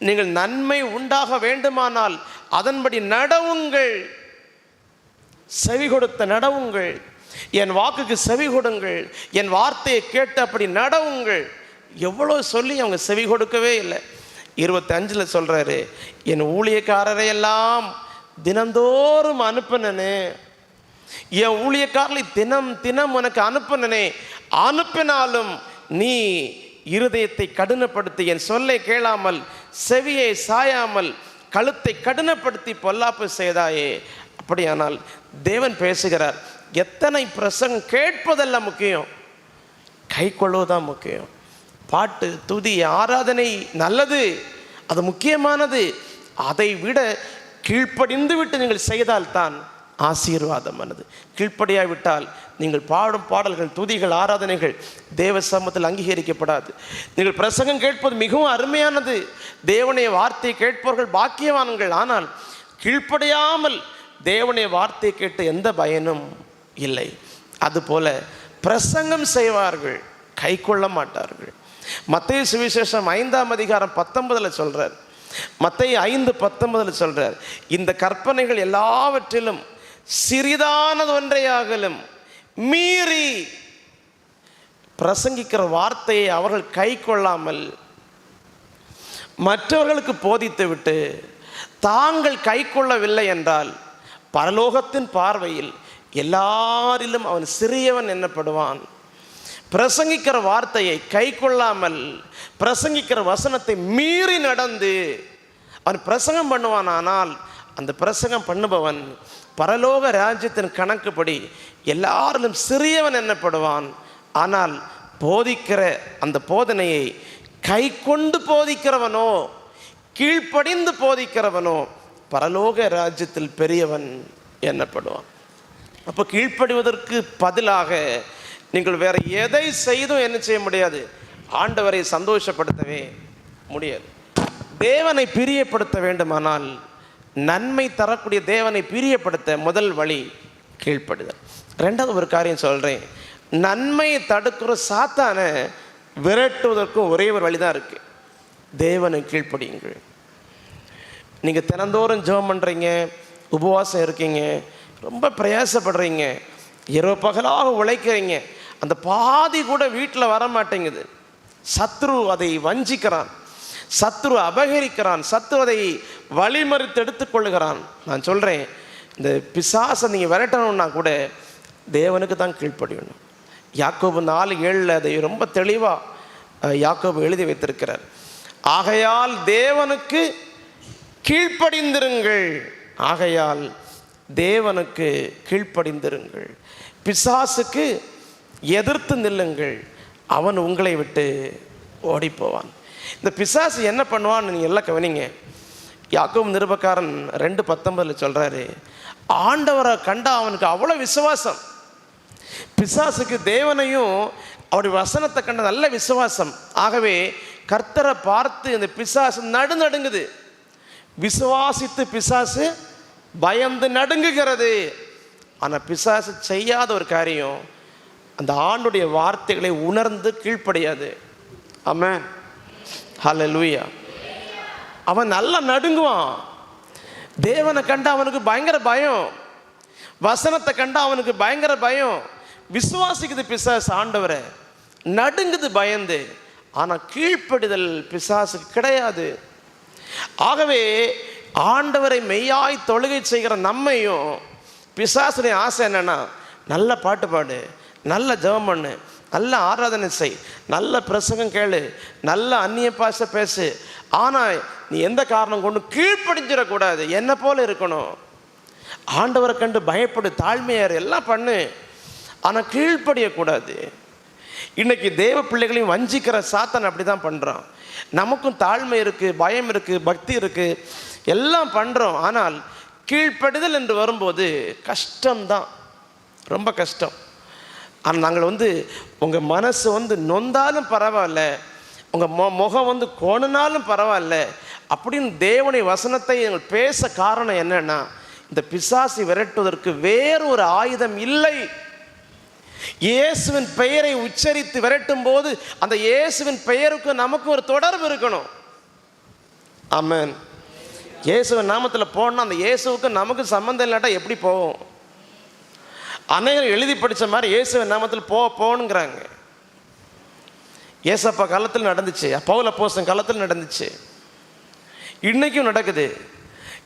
நீங்கள் நன்மை உண்டாக வேண்டுமானால் அதன்படி நடவுங்கள், செவி கொடுத்த நடவுங்கள். என் வாக்குக்கு செவி கொடுங்கள், என் வார்த்தையை கேட்டு அப்படி நடவுங்கள். எவ்வளோ சொல்லி அவங்க செவி கொடுக்கவே இல்லை. 25 சொல்கிறாரு, என் ஊழியக்காரரை எல்லாம் தினந்தோறும் அனுப்பினே, என் ஊழியக்காரர்களை தினம் தினம் உனக்கு அனுப்பினே, அனுப்பினாலும் நீ இருதயத்தை கடினப்படுத்தி என் சொல்லை கேளாமல் செவியை சாயாமல் கழுத்தை கடினப்படுத்தி பொல்லாப்பு செய்தாயே. அப்படியானால் தேவன் பேசுகிறார், எத்தனை பிரசங்கம் கேட்பதல்ல முக்கியம், கை கொள்வதுதான் முக்கியம். பாட்டு, துதி, ஆராதனை நல்லது, அது முக்கியமானது. அதை விட கீழ்ப்படிந்து விட்டு நீங்கள் செய்தால்தான் ஆசீர்வாதமானது. கீழ்ப்படியாவிட்டால் நீங்கள் பாடும் பாடல்கள், துதிகள், ஆராதனைகள் தேவ சமூகத்தில் அங்கீகரிக்கப்படாது. நீங்கள் பிரசங்கம் கேட்பது மிகவும் அருமையானது, தேவனுடைய வார்த்தையை கேட்பவர்கள் பாக்கியவான்கள். ஆனால் கீழ்ப்படியாமல் தேவனுடைய வார்த்தையை கேட்டு எந்த பயனும் இல்லை. அதுபோல பிரசங்கம் செய்வார்கள், கை கொள்ள மாட்டார்கள். மத்தேயு சுவிசேஷம் 5ஆம் அதிகாரம் 19 சொல்றார், மத்தேயு 5:19 சொல்றார், இந்த கற்பனைகள் எல்லாவற்றிலும் சிறிதானது ஒன்றையாகலும் மீறி பிரசங்கிக்கிற வார்த்தையை அவர்கள் கை கொள்ளாமல் மற்றவர்களுக்கு போதித்து விட்டு தாங்கள் கை கொள்ளவில்லை என்றால் பரலோகத்தின் பார்வையில் எல்லாரிலும் அவன் சிறியவன் எண்ணப்படுவான். பிரசங்கிக்கிற வார்த்தையை கை கொள்ளாமல் பிரசங்கிக்கிற வசனத்தை மீறி நடந்து அவன் பிரசங்கம் பண்ணுவான். ஆனால் அந்த பிரசங்கம் பண்ணுபவன் பரலோக ராஜ்யத்தின் கணக்குப்படி எல்லாரிலும் சிறியவன் எண்ணப்படுவான். ஆனால் போதிக்கிற அந்த போதனையை கை கொண்டு போதிக்கிறவனோ, கீழ்ப்படிந்து போதிக்கிறவனோ பரலோக ராஜ்யத்தில் பெரியவன் எண்ணப்படுவான். அப்போ கீழ்ப்படிவதற்கு பதிலாக நீங்கள் வேற எதை செய்தும் என்ன செய்ய முடியாது, ஆண்டவரை சந்தோஷப்படுத்தவே முடியாது. தேவனை பிரியப்படுத்த வேண்டுமானால், நன்மை தரக்கூடிய தேவனை பிரியப்படுத்த முதல் வழி கீழ்ப்படுதல். ரெண்டாவது ஒரு காரியம் சொல்கிறேன், நன்மையை தடுக்கிற சாத்தானை விரட்டுவதற்கும் ஒரே ஒரு வழிதான் இருக்குது, தேவனை கீழ்ப்படியுங்கள். நீங்கள் தினந்தோறும் ஜெபம் பண்ணுறீங்க, உபவாசம் இருக்கீங்க, ரொம்ப பிரயாசப்படுறீங்க, இரவு பகலாக உழைக்கிறீங்க, அந்த பாதி கூட வீட்டில் வர மாட்டேங்குது. சத்ரு அதை வஞ்சிக்கிறான், சத்ரு அபகரிக்கிறான், சத்ரு அதை வழிமறித்து எடுத்துக்கொள்ளுகிறான். நான் சொல்கிறேன், இந்த பிசாசை நீங்கள் விரட்டணும்னா கூட தேவனுக்கு தான் கீழ்ப்படியணும். யாக்கோபு 4:7 அதை ரொம்ப தெளிவாக யாக்கோபு எழுதி வைத்திருக்கிறார். ஆகையால் தேவனுக்கு கீழ்ப்படிந்திருங்கள், ஆகையால் தேவனுக்கு கீழ்ப்படிந்திருங்கள், பிசாசுக்கு எதிர்த்து நில்லுங்கள், அவன் உங்களை விட்டு ஓடிப்போவான். இந்த பிசாசு என்ன பண்ணுவான்னு நீங்கள் எல்லாம் கவனிங்க. யாக்கோபு நிருபக்காரன் 2:19 சொல்கிறாரு, ஆண்டவரை கண்டா அவனுக்கு அவ்வளோ விசுவாசம். பிசாசுக்கு தேவனையும் அவருடைய வசனத்தை கண்ட நல்ல விசுவாசம். ஆகவே கர்த்தரை பார்த்து இந்த பிசாசு நடுங்குது. விசுவாசித்து பிசாசு பயந்து நடுங்குகிறது. ஆனால் பிசாசு செய்யாத ஒரு காரியம், அந்த ஆண்டுடைய வார்த்தைகளை உணர்ந்து கீழ்ப்படியாது. ஆமென், ஹல்லேலூயா. அவன் நல்லா நடுங்குவான். தேவனை கண்டா அவனுக்கு பயங்கர பயம், வசனத்தை கண்டா அவனுக்கு பயங்கர பயம். விசுவாசிக்குது பிசாசு ஆண்டவரை, நடுங்குது பயந்து. ஆனால் கீழ்ப்படிதல் பிசாசுக்கு கிடையாது. ஆகவே ஆண்டவரை மெய்யாய் தொழுகை செய்கிற நம்மையும் பிசாசுடைய ஆசை என்னன்னா, நல்ல பாட்டு பாடு, நல்ல ஜெபம் பண்ணு, நல்ல ஆராதனை செய், நல்ல பிரசங்கம் கேளு, நல்ல அந்நிய பாஷை பேசு, ஆனால் நீ எந்த காரணம் கொண்டு கீழ்ப்படிஞ்சிடக்கூடாது, என்ன போல இருக்கணும், ஆண்டவரை கண்டு பயப்படு, தாழ்மையார், எல்லாம் பண்ணு, ஆனால் கீழ்ப்படியக்கூடாது. இன்னைக்கு தேவ பிள்ளைகளையும் வஞ்சிக்கிற சாத்தான் அப்படி தான் பண்ணுறான். நமக்கும் தாழ்மை இருக்குது, பயம் இருக்குது, பக்தி இருக்குது, எல்லாம் பண்ணுறோம். ஆனால் கீழ்ப்படிதல் என்று வரும்போது கஷ்டம்தான், ரொம்ப கஷ்டம். ஆனால் நாங்கள் உங்கள் மனசு நொந்தாலும் பரவாயில்ல, உங்கள் முகம் கோணுனாலும் பரவாயில்ல அப்படின்னு தேவனுடைய வசனத்தை எங்கள் பேச காரணம் என்னன்னா, இந்த பிசாசை விரட்டுவதற்கு வேறு ஒரு ஆயுதம் இல்லை. இயேசுவின் பெயரை உச்சரித்து விரட்டும் போது அந்த இயேசுவின் பெயருக்கு நமக்கு ஒரு தொடர்பு இருக்கணும். ஆமென். இயேசுவின் நாமத்தில் போனால் அந்த இயேசுவுக்கு நமக்கு சம்மந்தம் இல்லாட்டா எப்படி போவோம்? அநேகர் எழுதி படித்த மாதிரி இயேசுவின் நாமத்தில் போகணுங்கிறாங்க. ஏசப்பா காலத்தில் நடந்துச்சு, பவுல் அப்போஸ்தலன் காலத்தில் நடந்துச்சு, இன்னைக்கும் நடக்குது.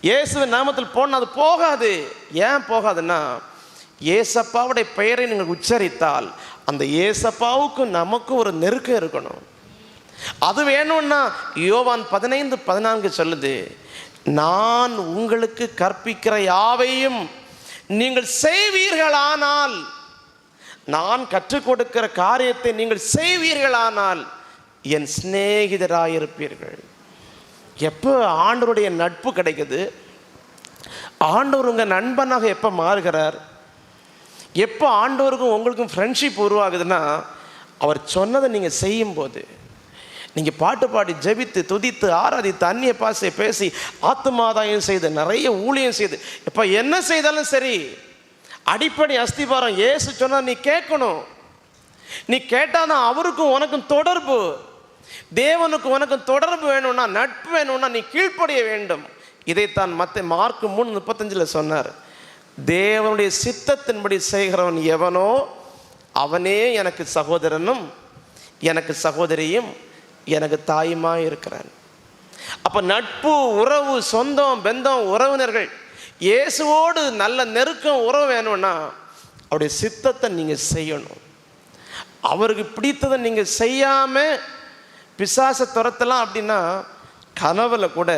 இயேசுவின் நாமத்தில் போனால் அது போகாது. ஏன் போகாதுன்னா, ஏசப்பாவுடைய பெயரை நீங்கள் உச்சரித்தால் அந்த ஏசப்பாவுக்கு நமக்கு ஒரு நெருக்கம் இருக்கணும். அது வேணும்னா யோவான் 15:14 சொல்லுது, நான் உங்களுக்கு கற்பிக்கிற யாவையும் நீங்கள் செய்வீர்களானால், நான் கற்றுக் கொடுக்கிற காரியத்தை நீங்கள் செய்வீர்களானால் என் சிநேகிதராயிருப்பீர்கள். எப்போ ஆண்டவருடைய நட்பு கிடைக்குது, ஆண்டவர் உங்கள் நண்பனாக எப்போ மாறுகிறார், எப்போ ஆண்டவருக்கும் உங்களுக்கும் ஃப்ரெண்ட்ஷிப் உருவாகுதுன்னா, அவர் சொன்னதை நீங்கள் செய்யும்போது, நீங்கள் பாட்டு பாடி ஜெபித்து துதித்து ஆராதித்து அந்நிய பாஷை பேசி ஆத்துமாதாயம் செய்து நிறைய ஊழியம் செய்து இப்போ என்ன செய்தாலும் சரி, அடிப்படை அஸ்திபாரம் இயேசு சொன்னால் நீ கேட்கணும். நீ கேட்டாதான் அவருக்கும் உனக்கும் தொடர்பு, தேவனுக்கு உனக்கும் தொடர்பு வேணும்னா, நட்பு வேணும்னா நீ கீழ்ப்படிய வேண்டும். இதைத்தான் மார்க் 3:35 சொன்னார். தேவனுடைய சித்தத்தின்படி செய்கிறவன் எவனோ அவனே எனக்கு சகோதரனும் எனக்கு சகோதரியும் எனக்கு தாயுமா இருக்கிறான். அப்போ நட்பு, உறவு, சொந்தம், பந்தம், உறவினர்கள், இயேசுவோடு நல்ல நெருக்கம் உறவு வேணும்னா அவருடைய சித்தத்தை நீங்கள் செய்யணும். அவருக்கு பிடித்ததை நீங்கள் செய்யாமல் பிசாசை துரத்தலாம் அப்படின்னா கனவுல கூட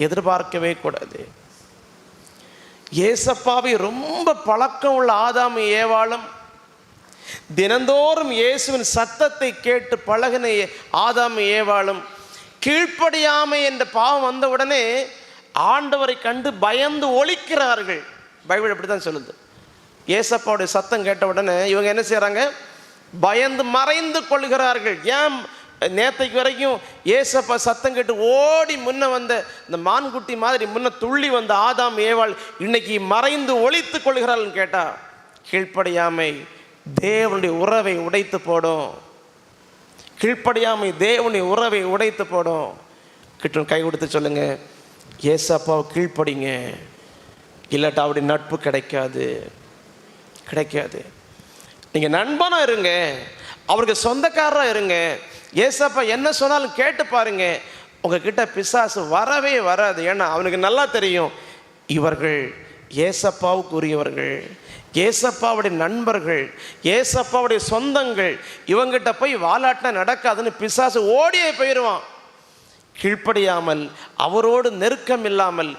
எதிர்பார்க்கவே கூடாது. ஏசப்பாவை ரொம்ப பழக்கம் உள்ள ஆதாமு ஏவாளும் தினந்தோறும் இயேசுவின் சத்தத்தை கேட்டு பழகின ஆதாமு ஏவாளும் கீழ்ப்படியாமை என்ற பாவம் வந்தவுடனே ஆண்டவரை கண்டு பயந்து ஒழிக்கிறார்கள். பைபிள் அப்படி தான் சொல்லுது. ஏசப்பாவுடைய சத்தம் கேட்ட உடனே இவங்க என்ன செய்கிறாங்க? பயந்து மறைந்து கொள்கிறார்கள். ஏன்? நேற்றைக்கு வரைக்கும் ஏசப்பா சத்தம் கேட்டு ஓடி முன்ன வந்த இந்த மான்குட்டி மாதிரி முன்ன துள்ளி வந்த ஆதாம் ஏவாள் இன்னைக்கு மறைந்து ஒழித்து கொள்கிறாள்னு கேட்டால், கீழ்ப்படியாமை தேவனுடைய உறவை உடைத்து போடும். கீழ்ப்படியாமை தேவனுடைய உறவை உடைத்து போடும். கிட்ட கை கொடுத்து சொல்லுங்க, ஏசப்பாவை கீழ்ப்படிங்க, இல்லாட்டா அவருடைய நட்பு கிடைக்காது, கிடைக்காது. நீங்கள் நண்பனாக இருங்க, அவருக்கு சொந்தக்காரராக இருங்க. ஏசப்பா என்ன சொன்னாலும் கேட்டு பாருங்க, உங்ககிட்ட பிசாசு வரவே வராது. ஏன்னா அவனுக்கு நல்லா தெரியும், இவர்கள் ஏசப்பாவுக்கு உரியவர்கள், ஏசப்பாவுடைய நண்பர்கள், ஏசப்பாவுடைய சொந்தங்கள், இவங்கிட்ட போய் வாலாட்ட நடக்காதுன்னு பிசாசு ஓடியே போயிடுவான். கீழ்ப்படியாமல், அவரோடு நெருக்கம் இல்லாமல்,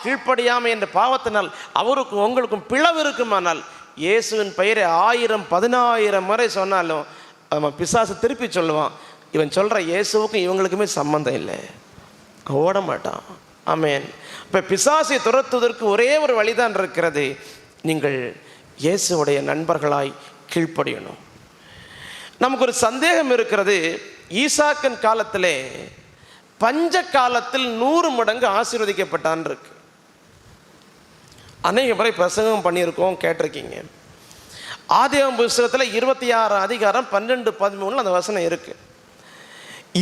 கீழ்ப்படியாமல் என்ற பாவத்தினால் அவருக்கும் உங்களுக்கும் பிளவு இருக்குமானால், இயேசுவின் பெயரை 1000-10,000 முறை சொன்னாலும் அவன் பிசாசு திருப்பி சொல்லுவான், இவன் சொல்கிற இயேசுவுக்கும் இவங்களுக்குமே சம்பந்தம் இல்லை, ஓட மாட்டான். ஆமென். இப்போ பிசாசை துரத்துவதற்கு ஒரே ஒரு வழிதான் இருக்கிறது, நீங்கள் இயேசுவுடைய நண்பர்களாய் கீழ்ப்படியணும். நமக்கு ஒரு சந்தேகம் இருக்கிறது. ஈசாக்கின் காலத்திலே பஞ்ச காலத்தில் 100 மடங்கு ஆசீர்வதிக்கப்பட்டான் இருக்கு. அநேக முறை பிரசங்கம் பண்ணியிருக்கோம், கேட்டிருக்கீங்க. ஆதியாகமம் புத்தகத்தில் 26 அதிகாரம் 12-13 அந்த வசனம் இருக்கு.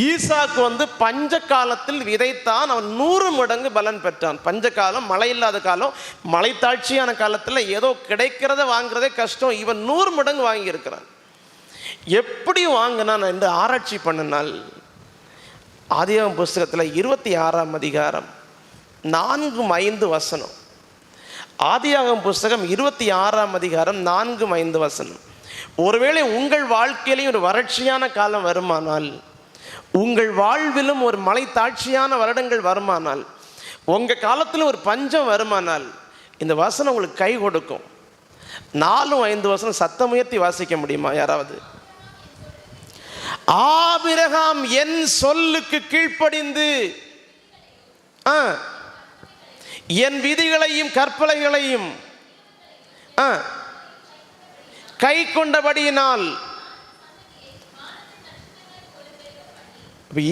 ஈசாக்கு பஞ்ச காலத்தில் விதைத்தான், அவன் 100 மடங்கு பலன் பெற்றான். பஞ்ச காலம், மழை இல்லாத காலம், மழை தாட்சியான காலத்தில் ஏதோ கிடைக்கிறத வாங்குறதே கஷ்டம், இவன் 100 மடங்கு வாங்கியிருக்கிறான். எப்படி வாங்கினான் என்று ஆராய்ச்சி பண்ணினால் ஆதியாகமம் புஸ்தகத்தில் 26ஆம் அதிகாரம் 4-5 வசனம். ஆதியாகமம் புஸ்தகம் 26ஆம் அதிகாரம் 4-5 வசனம். ஒருவேளை உங்கள் வாழ்க்கையிலையும் ஒரு வறட்சியான காலம் வருமானால், உங்கள் வாழ்விலும் ஒரு மலை தாட்சியான வருடங்கள் வருமானால், உங்கள் காலத்தில் ஒரு பஞ்சம் வருமானால், இந்த வசனம் உங்களுக்கு கை கொடுக்கும். 4-5 வசனம் சத்தம் உயர்த்தி வாசிக்க முடியுமா யாராவது? ஆபிரகாம் என் சொல்லுக்கு கீழ்ப்படிந்து என் விதிகளையும் கற்பனைகளையும் கை கொண்டபடியினால்.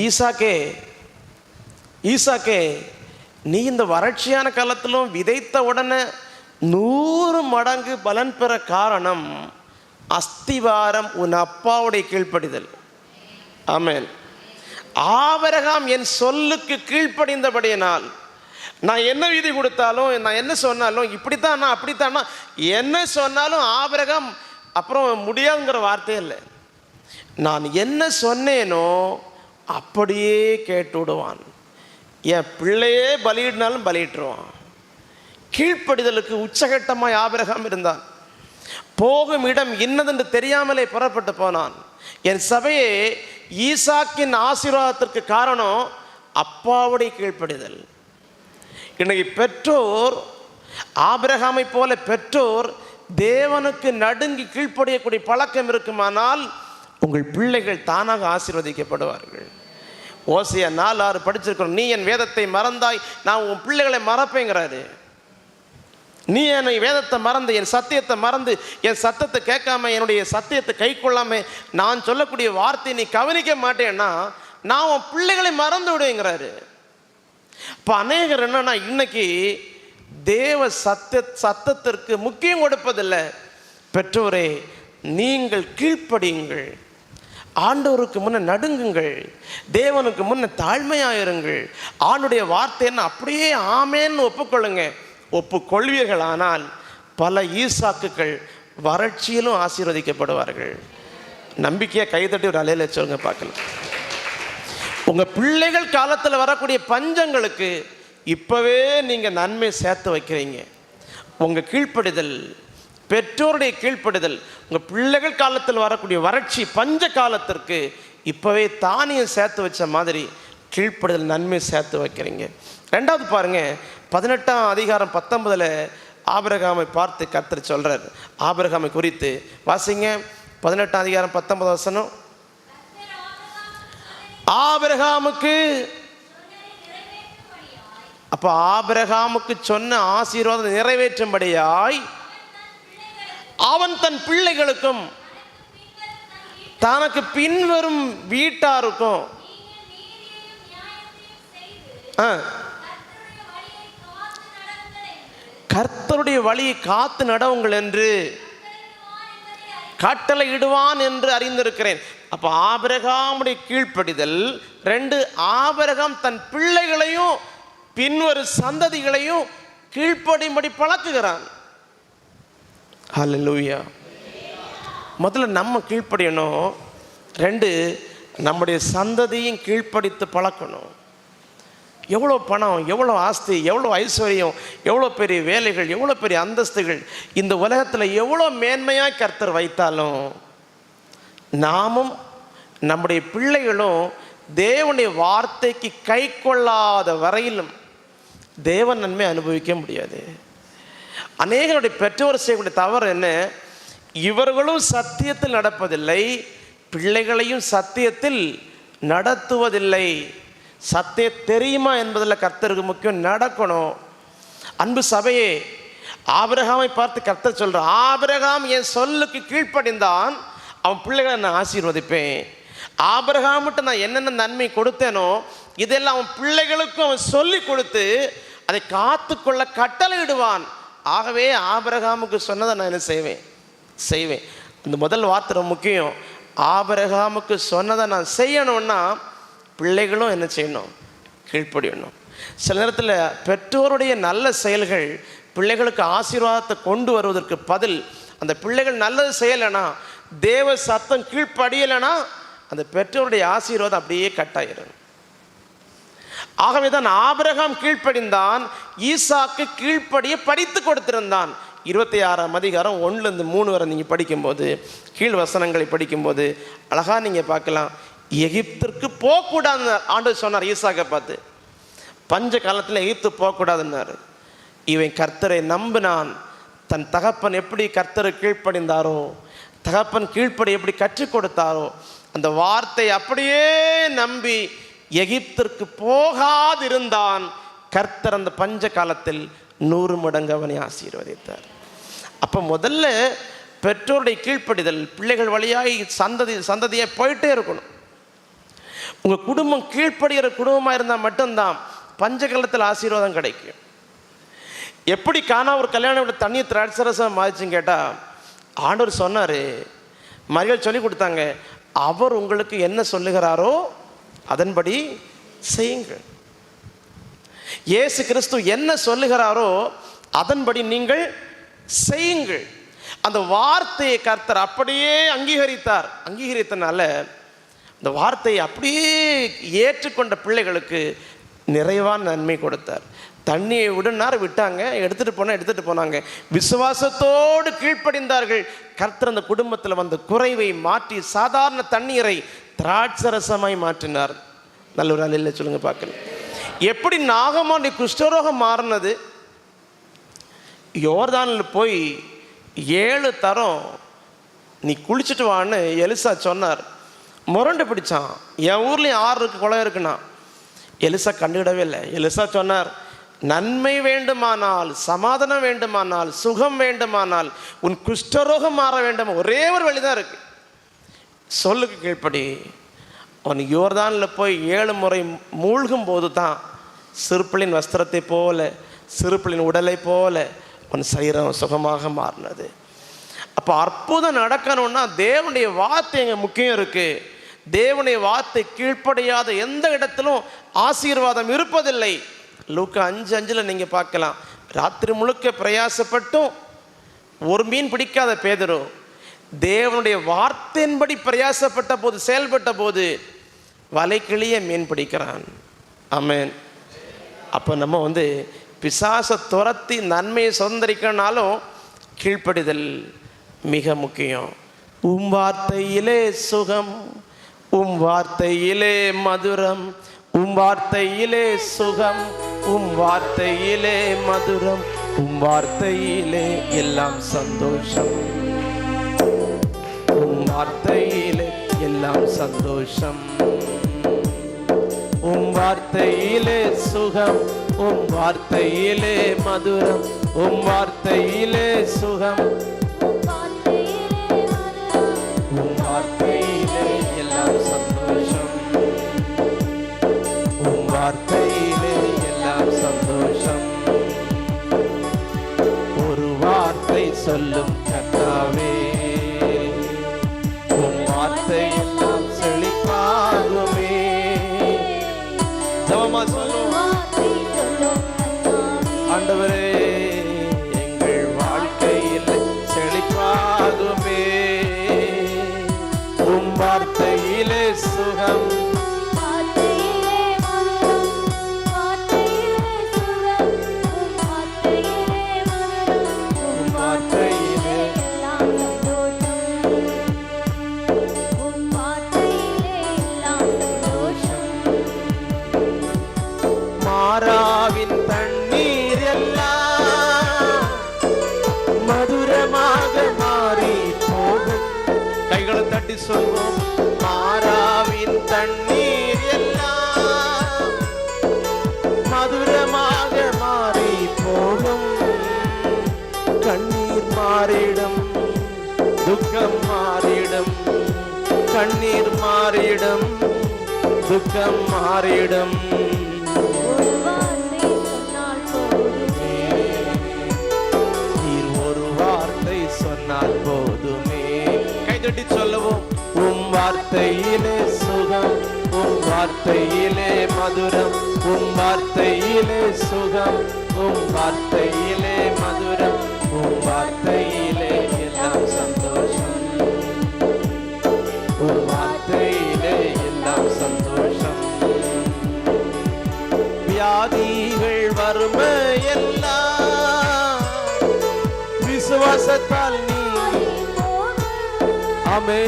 ஈசாக்கே நீ இந்த வறட்சியான காலத்திலும் விதைத்த உடனே 100 மடங்கு பலன் பெற காரணம் அஸ்திவாரம் உன் அப்பாவுடைய கீழ்ப்படிதல். ஆமென். ஆபிரகாம் என் சொல்லுக்கு கீழ்ப்படிந்தபடியினால், நான் என்ன விதி கொடுத்தாலும், நான் என்ன சொன்னாலும், இப்படித்தானா அப்படித்தானா என்ன சொன்னாலும் ஆபிரகாம் அப்புறம் முடியாதுங்கிற வார்த்தையே இல்லை. நான் என்ன சொன்னேனோ அப்படியே கேட்டு விடுவான். என் பிள்ளையே பலியிடினாலும் பலியிட்டுருவான். கீழ்ப்படிதலுக்கு உச்சகட்டமாய் ஆபிரகாம் இருந்தான். போகும் இடம் இன்னதென்று தெரியாமலே புறப்பட்டு போனான். என் சபையே, ஈசாக்கின் ஆசீர்வாதத்திற்கு காரணம் அப்பாவுடைய கீழ்ப்படிதல். இன்னைக்கு பெற்றோர் ஆபிரகாமை போல பெற்றோர் தேவனுக்கு நடுங்கி கீழ்ப்படியக்கூடிய பழக்கம் இருக்குமானால் உங்கள் பிள்ளைகள் தானாக ஆசீர்வதிக்கப்படுவார்கள். ஓசியா 4:6 படிச்சிருக்கிறோம். நீ என் வேதத்தை மறந்தாய், நான் உன் பிள்ளைகளை மறப்பேங்கிறாரு. நீ என்னை வேதத்தை மறந்து, என் சத்தியத்தை மறந்து, என் சத்தத்தை கேட்காம, என்னுடைய சத்தியத்தை கை கொள்ளாம, நான் சொல்லக்கூடிய வார்த்தையை நீ கவனிக்க மாட்டேன்னா நான் உன் பிள்ளைகளை மறந்து விடுவேங்கிறாரு. இப்போ அநேகர் என்னன்னா இன்னைக்கு தேவ சத்தத்திற்கு முக்கியம் கொடுப்பதில்லை. பெற்றோரே, நீங்கள் கீழ்ப்படியுங்கள், ஆண்டவருக்கு முன்ன நடுங்குங்கள், தேவனுக்கு முன்ன தாழ்மையாயிருங்கள். ஆண்டுடைய வார்த்தைன்னு அப்படியே ஆமேன்னு ஒப்புக்கொள்ளுங்க. ஒப்புக்கொள்வீர்கள் ஆனால் பல ஈசாக்குகள் வறட்சியிலும் ஆசீர்வதிக்கப்படுவார்கள். நம்பிக்கையாக கைதட்டி ஒரு அலையில சொல்லுங்க பார்க்கலாம். உங்கள் பிள்ளைகள் காலத்தில் வரக்கூடிய பஞ்சங்களுக்கு இப்போவே நீங்கள் நன்மை சேர்த்து வைக்கிறீங்க. உங்கள் கீழ்ப்படிதல், பெற்றோருடைய கீழ்ப்படிதல், உங்கள் பிள்ளைகள் காலத்தில் வரக்கூடிய வறட்சி பஞ்ச காலத்திற்கு இப்போவே தானியம் சேர்த்து வச்ச மாதிரி கீழ்ப்படிதல் நன்மை சேர்த்து வைக்கிறீங்க. ரெண்டாவது பாருங்க, 18ஆம் அதிகாரம் 19 ஆபிரகாமை பார்த்து கர்த்தர் சொல்றார். ஆபிரகாமை குறித்து வாசிங்க. 18ஆம் அதிகாரம் 19 வசனம். ஆபிரகாமுக்கு, அப்ப ஆபிரகாமுக்கு சொன்ன ஆசீர்வாதம் நிறைவேற்றும்படியாய் அவன் தன் பிள்ளைகளுக்கும் தனக்கு பின்வரும் வீட்டாருக்கும் கர்த்தருடைய வழியை காத்து நடவுங்கள் என்று கட்டளை இடுவான் என்று அறிந்திருக்கிறேன். அப்ப ஆபிரகாமுடைய கீழ்ப்படிதல். 2, ஆபிரகாம் தன் பிள்ளைகளையும் பின்வரும் சந்ததிகளையும் கீழ்ப்படியும்படி பழக்குகிறான். ஹல்லேலூயா. முதல்ல நம்ம கீழ்ப்படியணும். 2, நம்முடைய சந்ததியும் கீழ்ப்படித்து பழக்கணும். எவ்வளோ பணம், எவ்வளோ ஆஸ்தி, எவ்வளோ ஐஸ்வர்யம், எவ்வளோ பெரிய வேலைகள், எவ்வளோ பெரிய அந்தஸ்துகள் இந்த உலகத்தில் எவ்வளோ மேன்மையாக கர்த்தர் வைத்தாலும் நாமும் நம்முடைய பிள்ளைகளும் தேவனுடைய வார்த்தைக்கு கை கொள்ளாத வரையிலும் தேவன் நன்மை அனுபவிக்க முடியாது. அநேகருடைய பெற்றோர் செய்யக்கூடிய தவறு என்ன? இவர்களும் சத்தியத்தில் நடப்பதில்லை, பிள்ளைகளையும் சத்தியத்தில் நடத்துவதில்லை. சத்தியம் தெரியுமா என்பதில் கர்த்தருக்கு முக்கியம், நடக்கணும். அன்பு சபையே, ஆபிரகாமை பார்த்து கர்த்தர் சொல்கிறார், ஆபிரகாம் என் சொல்லுக்கு கீழ்ப்படிந்தான், அவன் பிள்ளைகளை நான் ஆசீர்வதிப்பேன். ஆபிரகாம்கிட்ட நான் என்னென்ன நன்மை கொடுத்தேனோ இதெல்லாம் அவன் பிள்ளைகளுக்கும் அவன் சொல்லி கொடுத்து அதை காத்துக்கொள்ள கட்டளையிடுவான். ஆகவே ஆபிரகாமுக்கு சொன்னதை நான் என்ன செய்வேன். இந்த முதல் வார்த்தை முக்கியம். ஆபிரகாமுக்கு சொன்னதை நான் செய்யணும்னா பிள்ளைகளும் என்ன செய்யணும்? கீழ்ப்படியணும். சில நேரத்தில் பெற்றோருடைய நல்ல செயல்கள் பிள்ளைகளுக்கு ஆசீர்வாதத்தை கொண்டு வருவதற்கு பதில் அந்த பிள்ளைகள் நல்லது செய்யலைன்னா தேவ சத்தம் கீழ்ப்படியலைன்னா அந்த பெற்றோருடைய ஆசீர்வாதம் அப்படியே கட்டாயிரும். ஆகவே தான் ஆபிரகாம் கீழ்ப்படிந்தான், ஈசாக்கு கீழ்ப்படிய படித்து கொடுத்திருந்தான். 26ஆம் அதிகாரம் 1-3 வரை நீங்கள் படிக்கும்போது, கீழ் வசனங்களை படிக்கும்போது அழகாக நீங்கள் பார்க்கலாம். எகிப்திற்கு போகக்கூடாதுன்னு ஆண்டவர் சொன்னார் ஈசாக்கை பார்த்து. பஞ்ச காலத்தில் எகிப்து போகக்கூடாதுன்னாரு. இவன் கர்த்தரை நம்பினான். தன் தகப்பன் எப்படி கர்த்தரை கீழ்ப்படிந்தாரோ, தகப்பன் கீழ்ப்படி எப்படி கற்றுக் கொடுத்தாரோ, அந்த வார்த்தை அப்படியே நம்பி எகிப்திற்கு போகாதிருந்தான். கர்த்தர் அந்த பஞ்ச காலத்தில் 100 மடங்கு அவனை ஆசீர்வதித்தார். அப்போ முதல்ல பெற்றோருடைய கீழ்ப்படிதல், பிள்ளைகள் வழியாய் சந்ததியாக போயிட்டே இருக்கணும். உங்கள் குடும்பம் கீழ்ப்படுகிற குடும்பமாக இருந்தால் மட்டும்தான் பஞ்ச காலத்தில் ஆசீர்வாதம் கிடைக்கும். எப்படி காணா ஒரு கல்யாணம் தண்ணீர் திராட்சரசம் மாறிச்சுன்னு கேட்டால், ஆண்டவர் சொன்னார், மரியாதை சொல்லி கொடுத்தாங்க, அவர் உங்களுக்கு என்ன சொல்லுகிறாரோ அதன்படி செய்யுங்கள். இயேசு கிறிஸ்து என்ன சொல்லுகிறாரோ அதன்படி நீங்கள் செய்யுங்கள். அந்த வார்த்தையை கர்த்தர் அப்படியே அங்கீகரித்தனால அந்த வார்த்தையை அப்படியே ஏற்றுக்கொண்ட பிள்ளைகளுக்கு நிறைவான நன்மை கொடுத்தார். தண்ணியை விட்டாங்க, எடுத்துகிட்டு போனாங்க. விசுவாசத்தோடு கீழ்ப்படிந்தார்கள். கர்த்தர் அந்த குடும்பத்தில் வந்த குறைவை மாற்றி சாதாரண தண்ணீரை திராட்சரசமாய் மாற்றினார். நல்ல ஒரு ஆள் இல்லை சொல்லுங்க பார்க்கல. எப்படி நாகமானுடைய குஷ்டரோகம் மாறினது? யோர்தானில் போய் 7 தரம் நீ குளிச்சுட்டு வான்னு எலிசா சொன்னார். முரண்டு பிடிச்சான். என் ஊர்லேயும் 6 குளம் இருக்குண்ணா. எலிசா கண்டுவிடவே இல்லை. எலிசா சொன்னார், நன்மை வேண்டுமானால், சமாதானம் வேண்டுமானால், சுகம் வேண்டுமானால், உன் குஷ்டரோகம் மாற வேண்டும், ஒரே ஒரு வழிதான் இருக்கு, சொல்லுக்கு கீழ்ப்படி. அவன் யோர்தானில் போய் 7 முறை மூழ்கும் போது தான் சிறுப்பிளின் வஸ்திரத்தை போல, சிறுப்பிளின் உடலை போல அவன் சரீரம் சுகமாக மாறினது. அப்போ அற்புதம் நடக்கணும்னா தேவனுடைய வார்த்தை எங்க முக்கியம் இருக்கு. தேவனுடைய வார்த்தை கீழ்ப்படியாத எந்த இடத்திலும் ஆசீர்வாதம் இருப்பதில்லை. லூக்கா 5:5 நீங்கள் பார்க்கலாம். ராத்திரி முழுக்க பிரயாசப்பட்டும் ஒரு மீன் பிடிக்காத பேதுரு தேவனுடைய வார்த்தையின்படி பிரயாசப்பட்ட போது, செயல்பட்ட போது வலை கிளிய மீன் பிடிக்கிறான். ஆமென். அப்போ நம்ம பிசாசை துரத்தி நன்மையை சுதந்திரிக்கனாலும் கீழ்ப்படிதல் மிக முக்கியம். உம் வார்த்தையிலே சுகம், உம் வார்த்தையிலே மதுரம், உம் வார்த்தையிலே சுகம், உம் வார்த்தையிலே மதுரம், உம் வார்த்தையிலே எல்லாம் சந்தோஷம், உம் வார்த்தையிலே எல்லாம் சந்தோஷம், உம் வார்த்தையிலே சுகம், உம் வார்த்தையிலே மதுரம், உம் வார்த்தையிலே சுகம், உம் வார்த்தையிலே எல்லாம் சந்தோஷம், உம் வார்த்தையிலே எல்லாம் சந்தோஷம். ஒரு வார்த்தை சொல்லும் கர்த்தாவே, உம் வார்த்தை எல்லாம் செழிப்பாகுமே. ஜெபமா சொல்லும் ஆண்டவரே, எங்கள் வாழ்க்கையில் செழிப்பாகுமே. உம் வார்த்தையிலே சுகம், மாறாவின் தண்ணீர் எல்லாம் மதுரமாக மாறி போகும். கைகளை தட்டி சொல்வோம், மாறாவின் தண்ணீர் எல்லாம் மதுரமாக மாறி போகும். கண்ணீர் மாறிடும், துக்கம் மாறிடும், கண்ணீர் மாறிடும், துக்கம் மாறிடும். சொன்னால் போதுமே. கைதட்டி சொல்லுவோம், உம் வார்த்தையிலே சுகம், உம் வார்த்தையிலே மதுரம், உம் வார்த்தையிலே சுகம், உம் வார்த்தையிலே மதுரம், உம் வார்த்தையிலே எல்லாம் சந்தோஷம். விசுவாசத்தால் நீ ஆமே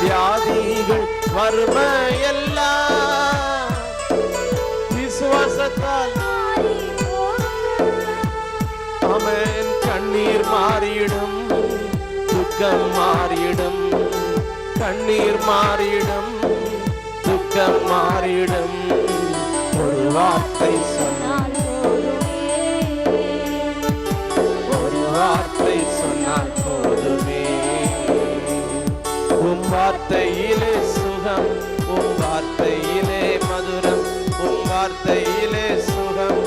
வியாதிகள் வறுமையெல்லாம் விசுவாசத்தால் ஆமென். கண்ணீர் மாறிடும், துக்கம் மாறிடும், கண்ணீர் மாறிடும், துக்கம் மாறிடும். ஒரு வார்த்தை சொன்னால், ஒரு வார்த்தை சொன்னால் போதுமே. உம் வார்த்தையிலே சுகம், உம் வார்த்தையிலே மதுரம், உம் வார்த்தையிலே சுகம்.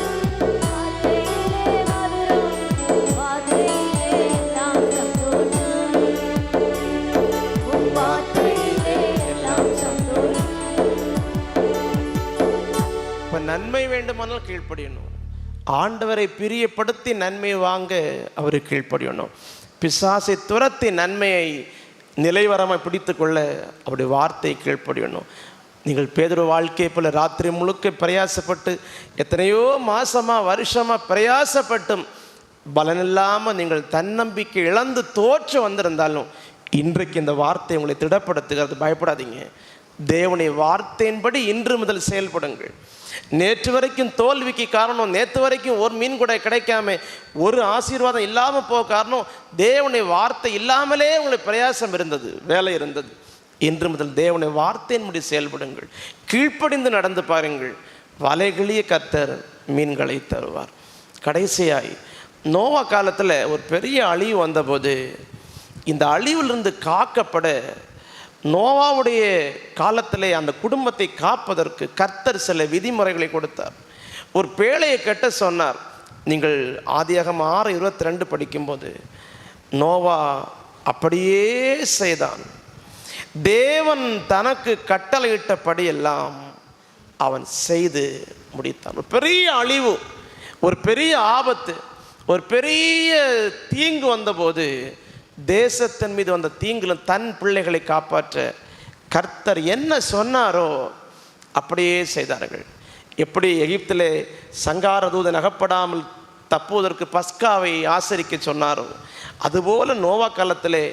நன்மை வேண்டுமானால் கீழ்ப்படியணும். ஆண்டவரை பிரியப்படுத்தி நன்மை வாங்க அவருக்கு கீழ்ப்படியணும். பிசாசை துரத்தி நன்மையை நிலைவரமாக பிடித்து கொள்ள அவருடைய வார்த்தை கீழ்ப்படியணும். நீங்கள் பேதுரு வாழ்க்கையை போல ராத்திரி முழுக்க பிரயாசப்பட்டு எத்தனையோ மாசமாக வருஷமாக பிரயாசப்பட்டும் பலனில்லாமல் நீங்கள் தன்னம்பிக்கை இழந்து தோற்று வந்திருந்தாலும் இன்றைக்கு இந்த வார்த்தை உங்களை திடப்படுத்துகிறது. பயப்படாதீங்க. தேவனுடைய வார்த்தையின்படி இன்று முதல் செயல்படுங்கள். நேற்று வரைக்கும் தோல்விக்கு காரணம், நேற்று வரைக்கும் ஒரு மீன் கூட கிடைக்காம ஒரு ஆசீர்வாதம் இல்லாமல் போக காரணம் தேவனுடைய வார்த்தை இல்லாமலே உங்களுக்கு பிரயாசம் இருந்தது, வேலை இருந்தது. இன்று முதல் தேவனுடைய வார்த்தையின்படி செயல்படுங்கள். கீழ்ப்படிந்து நடந்து பாருங்கள். வலைகளிய கர்த்தர் மீன்களை தருவார். கடைசியாய் நோவா காலத்தில் ஒரு பெரிய அழிவு வந்தபோது இந்த அழிவிலிருந்து காக்கப்பட நோவாவுடைய காலத்திலே அந்த குடும்பத்தை காப்பதற்கு கர்த்தர் சில விதிமுறைகளை கொடுத்தார். ஒரு பேழையை கட்ட சொன்னார். நீங்கள் ஆதியாகமம் 6:22 படிக்கும்போது நோவா அப்படியே செய்தான். தேவன் தனக்கு கட்டளையிட்டபடியெல்லாம் அவன் செய்து முடித்தான். ஒரு பெரிய அழிவு, ஒரு பெரிய ஆபத்து, ஒரு பெரிய தீங்கு வந்தபோது தேசத்தின் மீது வந்த தீங்கிலும் தன் பிள்ளைகளை காப்பாற்ற கர்த்தர் என்ன சொன்னாரோ அப்படியே செய்தார்கள். எப்படி எகிப்திலே சங்கார தூதன் அகப்படாமல் தப்புவதற்கு பஸ்காவை ஆசரிக்க சொன்னாரோ அதுபோல நோவா காலத்திலே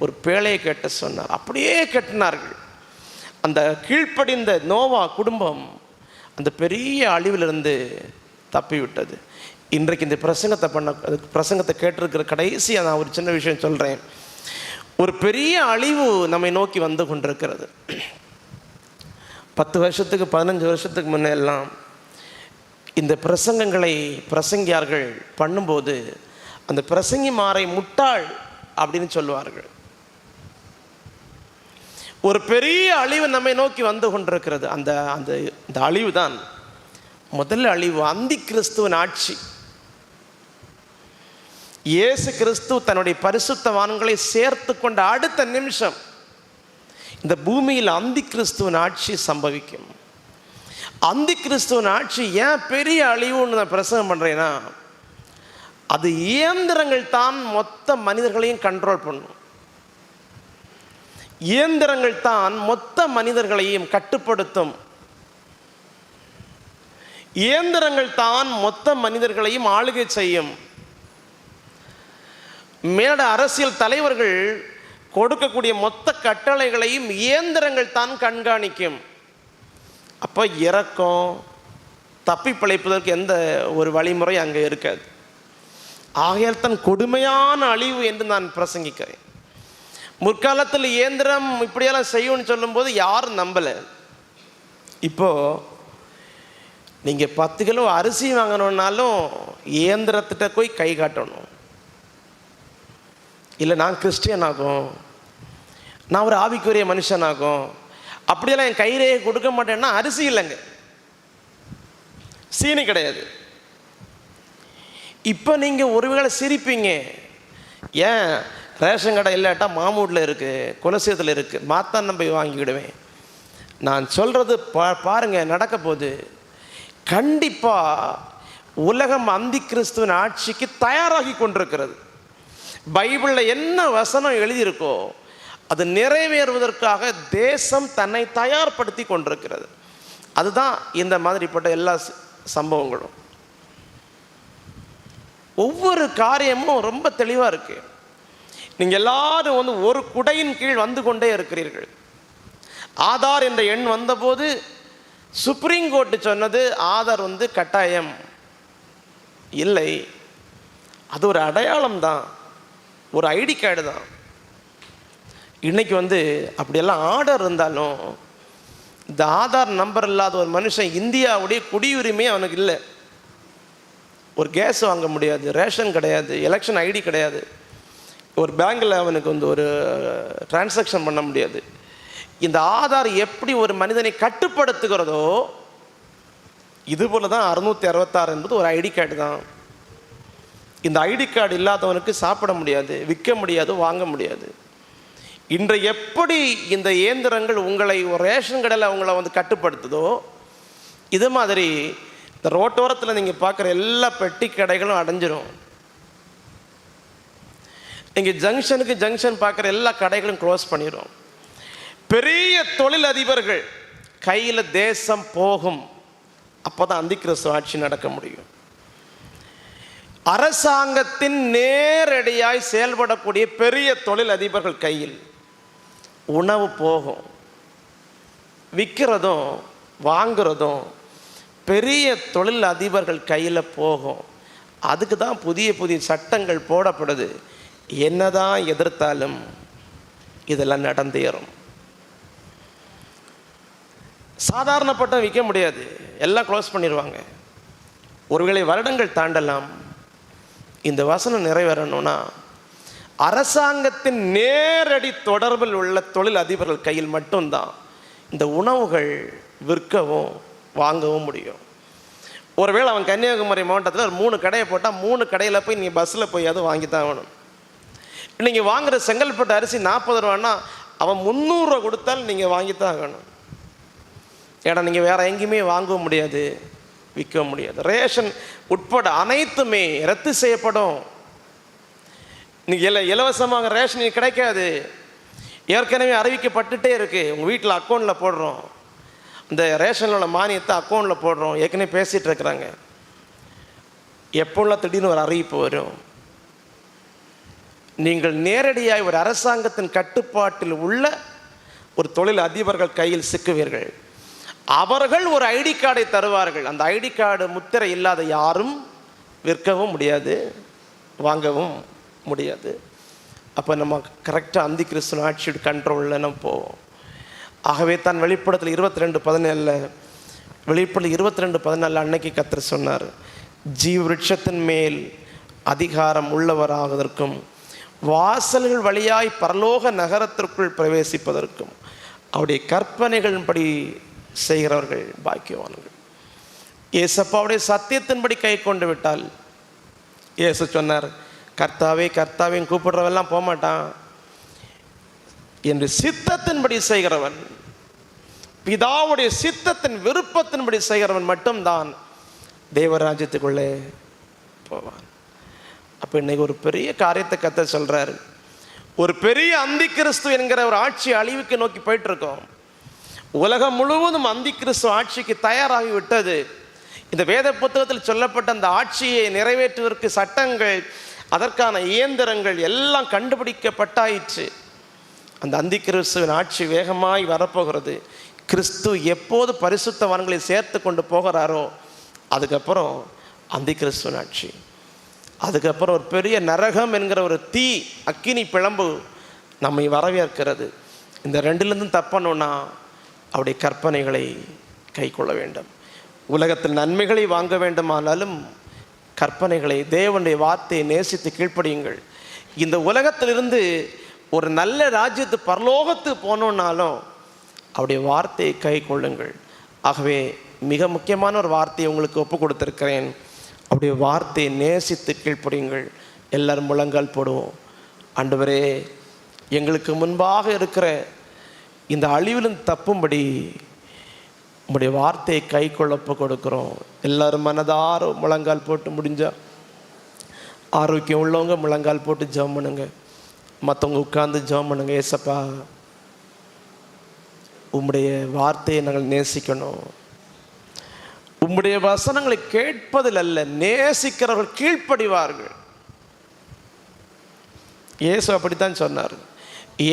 ஒரு பேழையை கட்ட சொன்னார். அப்படியே கட்டினார்கள். அந்த கீழ்ப்படிந்த நோவா குடும்பம் அந்த பெரிய அழிவிலிருந்து தப்பிவிட்டது. இன்றைக்கு இந்த பிரசங்கத்தை கேட்டிருக்கிற கடைசியாக நான் ஒரு சின்ன விஷயம் சொல்கிறேன். ஒரு பெரிய அழிவு நம்மை நோக்கி வந்து கொண்டிருக்கிறது. 10 வருஷத்துக்கு 15 வருஷத்துக்கு முன்னெல்லாம் இந்த பிரசங்கங்களை பிரசங்கியார்கள் பண்ணும்போது அந்த பிரசங்கிமாரை முட்டாள் அப்படின்னு சொல்லுவார்கள். ஒரு பெரிய அழிவு நம்மை நோக்கி வந்து கொண்டிருக்கிறது. அந்த அந்த இந்த அழிவு தான் முதல் அழிவு, அந்தி கிறிஸ்துவின் ஆட்சி. இயேசு கிறிஸ்து தன்னுடைய பரிசுத்தவான்களை சேர்த்து கொண்ட அடுத்த நிமிஷம் இந்த பூமியில் அந்தி கிறிஸ்துவின் ஆட்சி சம்பவிக்கும். அந்தி கிறிஸ்துவின் ஆட்சி ஏன் பெரிய அழிவுன்னு நான் பிரசங்கம் பண்ணுறேன்னா, அது இயந்திரங்கள் தான் மொத்த மனிதர்களையும் கண்ட்ரோல் பண்ணும். இயந்திரங்கள் தான் மொத்த மனிதர்களையும் கட்டுப்படுத்தும். இயந்திரங்கள் தான் மொத்த மனிதர்களையும் ஆளுகை செய்யும். மேட அரசியல் தலைவர்கள் கொடுக்கக்கூடிய மொத்த கட்டளைகளையும் இயந்திரங்கள் தான் கண்காணிக்கும். அப்போ இரக்கம், தப்பி பிழைப்பதற்கு எந்த ஒரு வழிமுறை அங்கே இருக்காது. ஆகையால் தான் கொடுமையான அழிவு என்று நான் பிரசங்கிக்கிறேன். முற்காலத்தில் இயந்திரம் இப்படியெல்லாம் செய்யும்னு சொல்லும்போது யாரும் நம்பலை. இப்போது நீங்கள் 10 கிலோ அரிசி வாங்கணுன்னாலும் இயந்திரத்திட்ட போய் கை காட்டணும். இல்லை நான் கிறிஸ்டியன் ஆகும், நான் ஒரு ஆவிக்குரிய மனுஷனாகும், அப்படியெல்லாம் என் கையிலேயே கொடுக்க மாட்டேன்னா அரிசி இல்லைங்க, சீனி கிடையாது. இப்போ நீங்கள் ஒருவேளை சிரிப்பீங்க, ஏன் ரேஷன் கடை இல்லாட்டா மாமூட்டில் இருக்குது, குலசேத்தில் இருக்குது, மாத்தான் நம்பி வாங்கிக்கிடுவேன். நான் சொல்கிறது பாருங்கள் நடக்க போகுது. கண்டிப்பாக உலகம் அந்தி கிறிஸ்துவின் ஆட்சிக்கு தயாராகி கொண்டிருக்கிறது. பைபிளில் என்ன வசனம் எழுதியிருக்கோ அது நிறைவேறுவதற்காக தேசம் தன்னை தயார்படுத்தி கொண்டிருக்கிறது. அதுதான் இந்த மாதிரிப்பட்ட எல்லா சம்பவங்களும். ஒவ்வொரு காரியமும் ரொம்ப தெளிவாக இருக்குது. நீங்கள் எல்லாரும் வந்து ஒரு குடையின் கீழ் வந்து கொண்டே இருக்கிறீர்கள். ஆதார் என்ற எண் வந்தபோது சுப்ரீம் கோர்ட்டு சொன்னது ஆதார் வந்து கட்டாயம் இல்லை, அது ஒரு அடையாளம் தான், ஒரு ஐடி கார்டு தான். இன்றைக்கி வந்து அப்படியெல்லாம் ஆர்டர் இருந்தாலும் இந்த ஆதார் நம்பர் இல்லாத ஒரு மனுஷன் இந்தியாவுடைய குடியுரிமை அவனுக்கு இல்லை. ஒரு கேஸ் வாங்க முடியாது, ரேஷன் கிடையாது, எலெக்ஷன் ஐடி கிடையாது, ஒரு பேங்கில் அவனுக்கு வந்து ஒரு டிரான்சாக்ஷன் பண்ண முடியாது. இந்த ஆதார் எப்படி ஒரு மனிதனை கட்டுப்படுத்துகிறதோ இதுபோல் தான் 666 என்பது ஒரு ஐடி கார்டு தான். இந்த ஐடி கார்டு இல்லாதவனுக்கு சாப்பிட முடியாது, விற்க முடியாது, வாங்க முடியாது. இன்று எப்படி இந்த இயந்திரங்கள் உங்களை ஒரு ரேஷன் கடையில் அவங்கள வந்து கட்டுப்படுத்துதோ, இது மாதிரி இந்த ரோட்டோரத்தில் நீங்கள் பார்க்குற எல்லா பெட்டி கடைகளும் அடைஞ்சிரும். நீங்கள் ஜங்ஷனுக்கு ஜங்ஷன் பார்க்குற எல்லா கடைகளும் க்ளோஸ் பண்ணிடும். பெரிய தொழில் அதிபர்கள் கையில் தேசம் போகும். அப்போ தான் அந்திக்கிறிஸ்து ஆட்சி நடக்க முடியும். அரசாங்கத்தின் நேரடியாய் செயல்படக்கூடிய பெரிய தொழில் அதிபர்கள் கையில் உணவு போகும். விற்கிறதும் வாங்குறதும் பெரிய தொழில் அதிபர்கள் கையில் போகும். அதுக்கு தான் புதிய புதிய சட்டங்கள் போடப்படுது. என்னதான் எதிர்த்தாலும் இதெல்லாம் நடந்தேறும். சாதாரண பட்டம் விற்க முடியாது, எல்லாம் க்ளோஸ் பண்ணிடுவாங்க. ஒருவேளை வருடங்கள் தாண்டலாம். இந்த வசனம் நிறைவேறணும்னா அரசாங்கத்தின் நேரடி தொடர்பில் உள்ள தொழில் அதிபர்கள் கையில் மட்டும்தான் இந்த உணவுகள் விற்கவும் வாங்கவும் முடியும். ஒருவேளை அவன் கன்னியாகுமரி மாவட்டத்தில் ஒரு 3 கடையை போட்டால் 3 கடையில் போய் நீங்கள் பஸ்ஸில் போய் அது வாங்கி தான் ஆகணும். நீங்கள் வாங்குகிற செங்கல்பட்டு அரிசி 40 ரூபான்னா அவன் 300 ரூபா கொடுத்தாலும் நீங்கள் வாங்கித்தான் ஆகணும். ஏன்னா நீங்கள் வேறு எங்கேயுமே வாங்கவும் முடியாது, விற்க முடியாது. ரேஷன் உட்பட அனைத்துமே ரத்து செய்யப்படும். நீங்கள் இலவசமாக ரேஷன் கிடைக்காது. ஏற்கனவே அறிவிக்கப்பட்டுட்டே இருக்குது. உங்கள் வீட்டில் அக்கௌண்ட்டில் போடுறோம், இந்த ரேஷனோட மானியத்தை அக்கௌண்ட்டில் போடுறோம், ஏற்கனவே பேசிகிட்டு இருக்கிறாங்க. எப்போல்லாம் திடீர்னு ஒரு அறிவிப்பு வரும். நீங்கள் நேரடியாக ஒரு அரசாங்கத்தின் கட்டுப்பாட்டில் உள்ள ஒரு தொழில் அதிபர்கள் கையில் சிக்குவீர்கள். அவர்கள் ஒரு ஐடி கார்டை தருவார்கள். அந்த ஐடி கார்டு முத்திரை இல்லாத யாரும் விற்கவும் முடியாது, வாங்கவும் முடியாது. அப்போ நம்ம கரெக்டாக அந்திக்கிறிஸ்து ஆட்சியோட கண்ட்ரோலில் நம்ம போவோம். ஆகவே தான் வெளிப்படத்தில் 22:17 வெளிப்படல் 22:14 அன்னைக்கு கர்த்தர் சொன்னார், ஜீவ விருட்சத்தின் மேல் அதிகாரம் உள்ளவராவதற்கும் வாசல்கள் வழியாய் பரலோக நகரத்திற்குள் பிரவேசிப்பதற்கும் அவருடைய கற்பனைகளின்படி செய்கிறவர்கள் பாக்கியவான்கள். ஏசப்பாவுடைய சத்தியத்தின்படி கை கொண்டு விட்டால், ஏசு சொன்னார், கர்த்தாவே கர்த்தாவேன்னு கூப்பிடுறவெல்லாம் போகமாட்டான், என்று சித்தத்தின்படி செய்கிறவன், பிதாவுடைய சித்தத்தின் விருப்பத்தின்படி செய்கிறவன் மட்டும்தான் தேவராஜ்யத்துக்குள்ளே போவான். அப்போ இன்னைக்கு ஒரு பெரிய காரியத்தை கர்த்தர் சொல்கிறார். ஒரு பெரிய அந்திக்கிறிஸ்து என்கிற ஒரு ஆட்சி அழிவுக்கு நோக்கி போயிட்டு இருக்கோம். உலகம் முழுவதும் அந்திக்கிறிஸ்து ஆட்சிக்கு தயாராகி விட்டது. இந்த வேத புத்தகத்தில் சொல்லப்பட்ட அந்த ஆட்சியை நிறைவேற்றுவதற்கு சட்டங்கள், அதற்கான இயந்திரங்கள் எல்லாம் கண்டுபிடிக்கப்பட்டாயிற்று. அந்த அந்திக்கிறிஸ்துவின் ஆட்சி வேகமாய் வரப்போகிறது. கிறிஸ்து எப்போது பரிசுத்தவான்களை சேர்த்து கொண்டு போகிறாரோ அதுக்கப்புறம் அந்திக்கிறிஸ்துவின் ஆட்சி. அதுக்கப்புறம் ஒரு பெரிய நரகம் என்கிற ஒரு தீ அக்கினி பிழம்பு நம்மை வரவேற்கிறது. இந்த ரெண்டிலிருந்தும் தப்பணும்னா அவருடைய கற்பனைகளை கை கொள்ள வேண்டும். உலகத்தில் நன்மைகளை வாங்க வேண்டுமானாலும் கற்பனைகளை, தேவனுடைய வார்த்தையை நேசித்து கீழ்ப்படியுங்கள். இந்த உலகத்திலிருந்து ஒரு நல்ல ராஜ்யத்து பரலோகத்து போனோன்னாலும் அவருடைய வார்த்தையை கை கொள்ளுங்கள். ஆகவே மிக முக்கியமான ஒரு வார்த்தையை உங்களுக்கு ஒப்பு கொடுத்துருக்கிறேன். அவருடைய வார்த்தையை நேசித்து கீழ்ப்படியுங்கள். எல்லாரும் முழங்கால் போடுவோம். ஆண்டவரே, எங்களுக்கு முன்பாக இருக்கிற இந்த அழிவிலும் தப்பும்படி உங்களுடைய வார்த்தையை கை கொள்ளப்ப கொடுக்குறோம். எல்லாரும் மனதார முழங்கால் போட்டு, முடிஞ்சா ஆரோக்கியம் உள்ளவங்க முழங்கால் போட்டு ஜெபம் பண்ணுங்க, மற்றவங்க உட்கார்ந்து ஜெபம் பண்ணுங்க. ஏசப்பா, உம்முடைய வார்த்தையை நாங்கள் நேசிக்கணும். உம்முடைய வசனங்களை கேட்பதில் அல்ல, நேசிக்கிறவர்கள் கீழ்ப்படிவார்கள். இயேசு அப்படித்தான் சொன்னார்,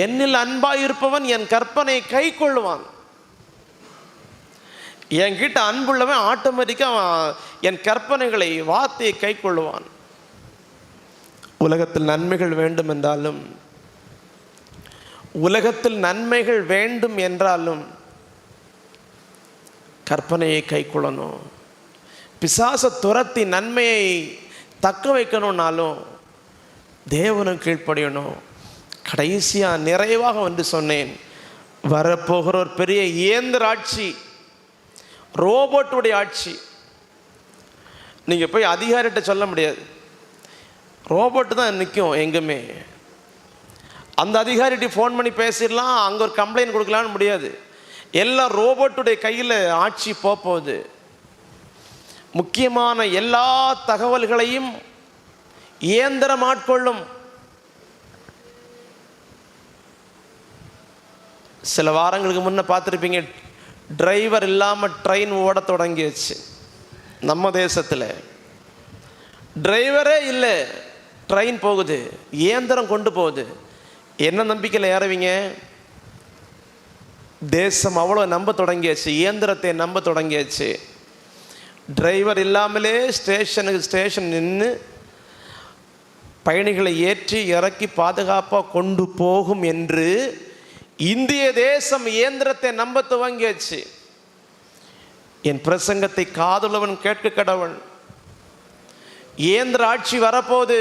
என்னில் அன்பாயிருப்பவன் என் கற்பனை கை கொள்ளுவான். என்கிட்ட அன்புள்ளவன் ஆட்டோமேட்டிக்காக என் கற்பனைகளை வார்த்தையை கை கொள்ளுவான். உலகத்தில் நன்மைகள் வேண்டும் என்றாலும், உலகத்தில் நன்மைகள் வேண்டும் என்றாலும் கற்பனையை கை கொள்ளணும். பிசாச துரத்தி நன்மையை தக்க வைக்கணும்னாலும் தேவனும் கீழ்ப்படியணும். கடைசியாக நிறைவாக வந்து சொன்னேன், வரப்போகிற ஒரு பெரிய இயந்திர ஆட்சி, ரோபோட்டுடைய ஆட்சி. நீங்கள் போய் அதிகாரிகிட்ட சொல்ல முடியாது, ரோபோட்டு தான் நிற்கும் எங்குமே. அந்த அதிகாரிகிட்ட ஃபோன் பண்ணி பேசிடலாம், அங்கே ஒரு கம்ப்ளைண்ட் கொடுக்கலான்னு முடியாது. எல்லாம் ரோபோட்டுடைய கையில் ஆட்சி போகுது. முக்கியமான எல்லா தகவல்களையும் இயந்திரம் ஆட்கொள்ளும். சில வாரங்களுக்கு முன்னே பார்த்துருப்பீங்க, டிரைவர் இல்லாமல் ட்ரெயின் ஓட தொடங்கிடுச்சு. நம்ம தேசத்தில் டிரைவரே இல்லை, ட்ரெயின் போகுது, இயந்திரம் கொண்டு போகுது. என்ன நம்பிக்கையில் ஏறவீங்க? தேசம் அவ்வளோ நம்ப தொடங்கியாச்சு, இயந்திரத்தை நம்ப தொடங்கியாச்சு. டிரைவர் இல்லாமலே ஸ்டேஷனுக்கு ஸ்டேஷன் நின்று பயணிகளை ஏற்றி இறக்கி பாதுகாப்பாக கொண்டு போகும் என்று இந்திய தேசம் இயந்திரத்தை நம்ப துவங்கியாச்சு. என் பிரசங்கத்தை காதுள்ளவன் கேட்க கடவன். இயந்திர ஆட்சி வரப்போகுது.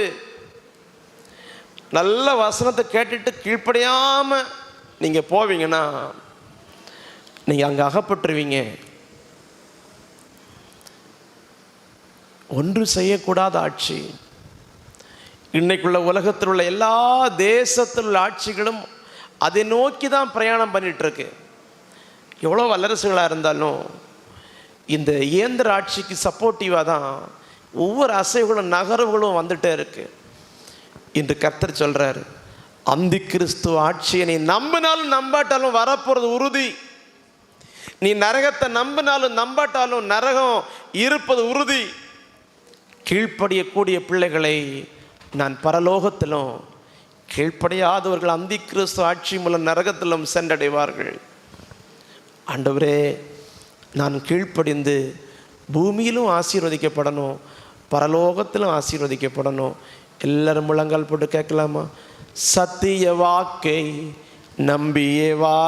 நல்ல வசனத்தை கேட்டுட்டு கீழ்ப்படியாமல் நீங்கள் போவீங்கன்னா நீங்கள் அங்கே அகப்பட்டுருவீங்க. ஒன்று செய்யக்கூடாத ஆட்சி. இன்னைக்குள்ள உலகத்தில் உள்ள எல்லா தேசத்தில் உள்ள ஆட்சிகளும் அதை நோக்கி தான் பிரயாணம் பண்ணிகிட்ருக்கு. எவ்வளோ வல்லரசுகளாக இருந்தாலும் இந்த இயந்திர ஆட்சிக்கு சப்போர்ட்டிவாக தான் ஒவ்வொரு அசைவுகளும் நகர்வுகளும் வந்துகிட்டே இருக்கு. இன்று கர்த்தர் சொல்கிறார், அந்தி கிறிஸ்து ஆட்சியை நீ நம்பினாலும் நம்பாட்டாலும் வரப்போகிறது உறுதி. நீ நரகத்தை நம்பினாலும் நம்பாட்டாலும் நரகம் இருப்பது உறுதி. கீழ்ப்படியக்கூடிய பிள்ளைகளை நான் பரலோகத்திலும், கீழ்ப்படியாதவர்கள் அந்தி கிறிஸ்து ஆட்சி மூலம் நரகத்திலும் சென்றடைவார்கள். ஆண்டவரே, நான் கீழ்ப்படிந்து பூமியிலும் ஆசீர்வதிக்கப்படணும், பரலோகத்திலும் ஆசீர்வதிக்கப்படணும். எல்லாரும் முழங்கால் போட்டு கேட்கலாமா? சத்திய வாக்கை நம்பியே வா,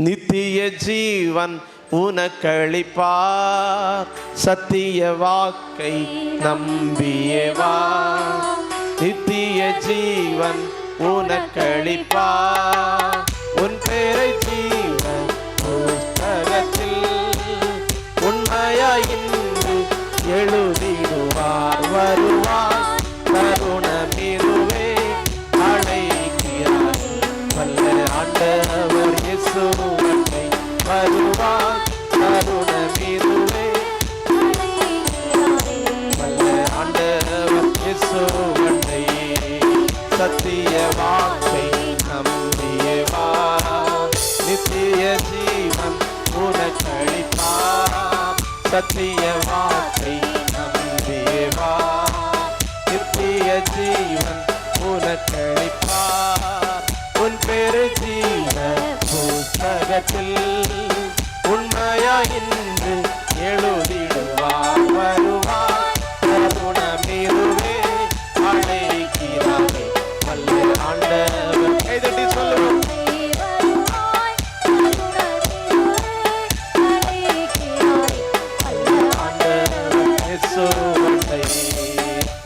நித்திய ஜீவன் உனக்களிப்பார். சத்திய வாக்கை நம்பியே வா, நித்திய ஜீவன் உனக்களிப்பார். உன் பேரை ஜீவன் புஸ்தகத்தில் உண்மையாய் இன்று எழுதிடுவார். வருவார் தருணமிதுவே, அழைக்கிறார் வல்ல ஆண்டவர் இயேசு அன்னை. வருவார் தருணமிதுவே, வல்ல ஆண்டவர் இயேசு அன்னை. சத்திய வாக்கை நம்பியே வா, நித்திய ஜீவன் உனக்களிப்பார். சத்திய வாக்கை நம்பியே வா, நித்திய ஜீவன் உனக்களிப்பார். உன் பேரு ஜீவ புஸ்தகத்தில் உண்மையாய் இன்று எழுதிடுவார். வருவார் தருணமிதுவே, அழைக்கிறாரே வல்ல ஆண்டவர். கைதட்டி சொல்லுவோம்.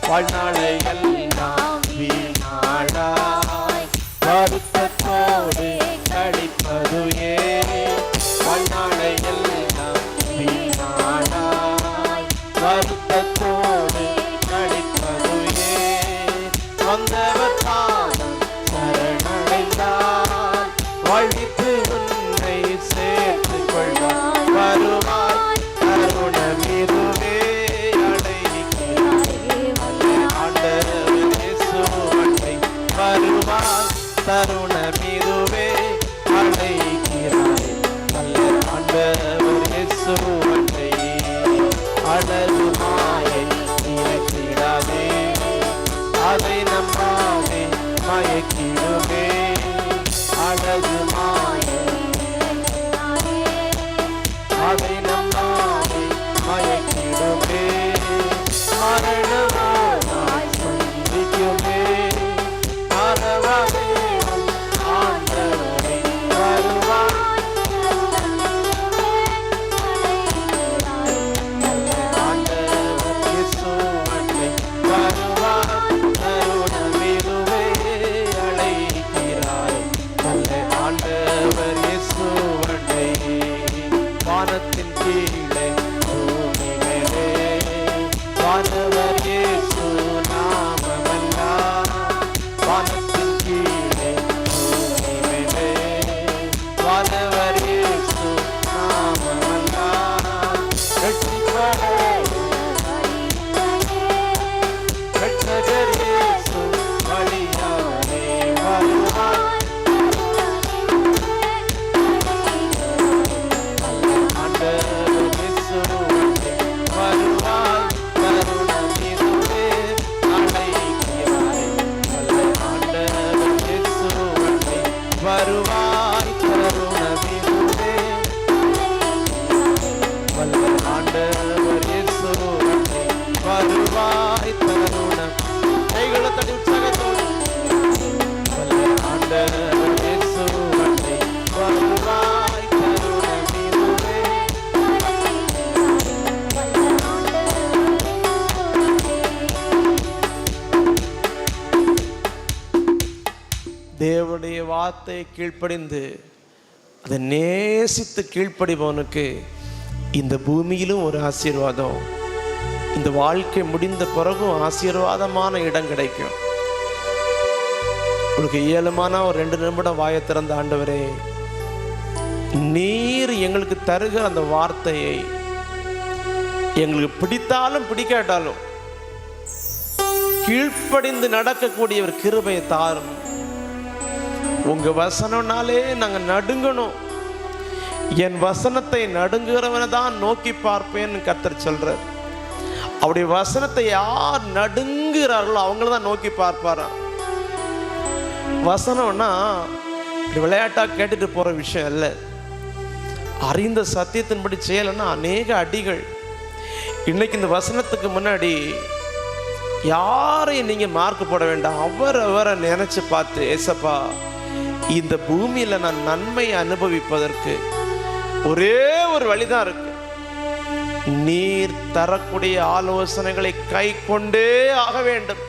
வாழ்நாளை எல்லாம் வீணாளாய் வருத்தத்தோடு கழிப்பது ஏன்? வாழ்நாளை எல்லாம் வீணாளாய் வருத்தத்தோடு கழிப்பது ஏன்? வந்தவர் தானம் சரணடைந்தார், வாழ்வித்து உன்னை சேர்த்துக் கொள்வார். வருவார் தருணமிதுவே, வருவார் தருணமிதுவே, அழைக்கிறாரே வல்ல ஆண்டவர் இயேசு அன்னை. மயக்கிடுமே அழகு மாயை அதை நம்மாவை மயக்கிடுமே மரணமோ சந்திக்குமே மறவாதே ஆண்டவரே வருவார் ஆண்டவர் இயேசு அண்டை வருவார் தருணமிதுவே அழைக்கிறாய் நல்ல ஆண்டவர் இயேசு அண்டை வானத்தின் கீழே பூமி மேலே வானவர் இயேசு நாமமெல்லாம் வானத்தின் கீழே பூமி மேலே வானவர் இயேசு நாமமெல்லாம் ரட்சகர் இயேசு வழியாலே வருவார் வருவாய் தருணமிதுவே வல்ல ஆண்டவர் இயேசு வருவாய் தருணம் கைகளை தட்டி உற்சாகத்தோடு வல்ல ஆண்டவர் இயேசு வருவாய் தருணமிதுவே தேவனுடைய வார்த்தை கீழ்ப்படிந்து அதை நேசித்து கீழ்ப்படிபவனுக்கு இந்த பூமியிலும் ஒரு ஆசீர்வாதம், இந்த வாழ்க்கை முடிந்த பிறகும் ஆசீர்வாதமான இடம் கிடைக்கும். உங்களுக்கு இயலுமான ஒரு 2 நிமிடம் வாயை திறந்த ஆண்டவரே, நீர் எங்களுக்கு தருகிற அந்த வார்த்தையை எங்களுக்கு பிடித்தாலும் பிடிக்காட்டாலும் கீழ்ப்படிந்து நடக்கக்கூடிய ஒரு கிருபையை தாரும். உங்க வசனம்னாலே நாங்க நடுங்கணும். என் வசனத்தை நடுங்குறவனை தான் நோக்கி பார்ப்பேன்னு கர்த்தர் சொல்றார். அவருடைய வசனத்தை யார் நடுங்குறார்களோ அவங்கள தான் நோக்கி பார்ப்பாராம். வசனம்னா விளையாட்டா கேட்டுட்டு போற விஷயம் இல்லை. அறிந்த சத்தியத்தின்படி செய்யலைன்னா அநேக அடிகள். இன்னைக்கு இந்த வசனத்துக்கு முன்னாடி யாரையும் நீங்க மார்க் போட வேண்டாம். அவரை நினைச்சு பார்த்து, ஏசப்பா இந்த பூமியில நான் நன்மை அனுபவிப்பதற்கு ஒரே ஒரு வழிதான் இருக்கு. நீர் தரக்கூடிய ஆலோசனைகளை கை கொண்டே ஆக வேண்டும்.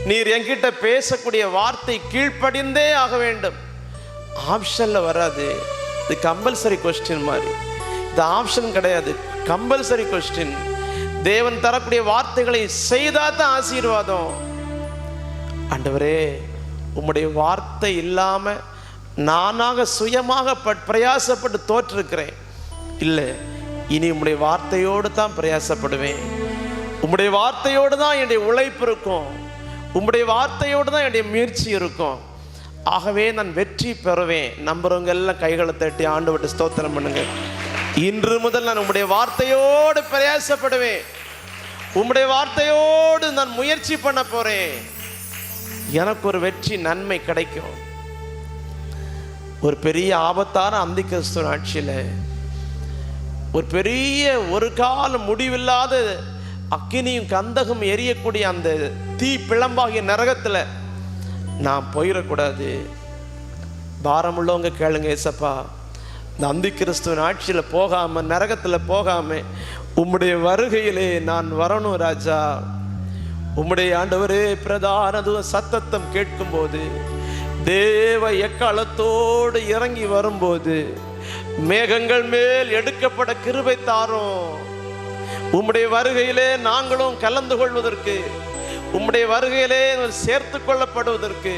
நீர் என்கிட்ட பேசக்கூடிய வார்த்தை கீழ்ப்படிந்தே ஆக வேண்டும். ஆப்ஷன்ல வராது. இது கம்பல்சரி கொஸ்டின் மாதிரி. இது ஆப்ஷன் கிடையாது, கம்பல்சரி கொஸ்டின். தேவன் தரக்கூடிய வார்த்தைகளை செய்தாதான் ஆசீர்வாதம். ஆண்டவரே, உம்முடைய வார்த்தை இல்லாம நானாக சுயமாக பிரயாசப்பட்டு தோற்றிருக்கிறேன். இல்லை, இனி உம்முடைய வார்த்தையோடு தான் பிரயாசப்படுவேன். உம்முடைய வார்த்தையோடு தான் என்னுடைய உழைப்பு இருக்கும். உம்முடைய வார்த்தையோடு தான் என்னுடைய முயற்சி இருக்கும். ஆகவே நான் வெற்றி பெறுவேன். நம்புறவங்க எல்லாம் கைகளை தட்டி ஆண்டவர்கிட்ட ஸ்தோத்திரம் பண்ணுங்க. இன்று முதல் நான் உம்முடைய வார்த்தையோடு பிரயாசப்படுவேன். உம்முடைய வார்த்தையோடு நான் முயற்சி பண்ண போறேன். எனக்கு ஒரு வெற்றி நன்மை கிடைக்கும். ஒரு பெரிய ஆபத்தான அந்திகிறிஸ்து ஆட்சியில ஒரு பெரிய ஒரு காலம் முடிவில்லாத அக்கினியும் கந்தகம் எரியக்கூடிய அந்த தீ பிளம்பாகிய நரகத்துல நான் போயிடக்கூடாது. பாரமுள்ளவங்க கேளுங்க, ஏசப்பா இந்த அந்திகிறிஸ்துவின் ஆட்சியில போகாம நரகத்துல போகாம உம்முடைய வருகையிலே நான் வரணும் ராஜா. உம்முடைய ஆண்டவரே பிரதான சத்தத்தம் கேட்கும் போது, தேவ எக்காலத்தோடு இறங்கி வரும்போது, மேகங்கள் மேல் எடுக்கப்பட கிருபை தாரும். உம்முடைய வருகையிலே நாங்களும் கலந்து கொள்வதற்கு, உம்முடைய வருகையிலே சேர்த்து கொள்ளப்படுவதற்கு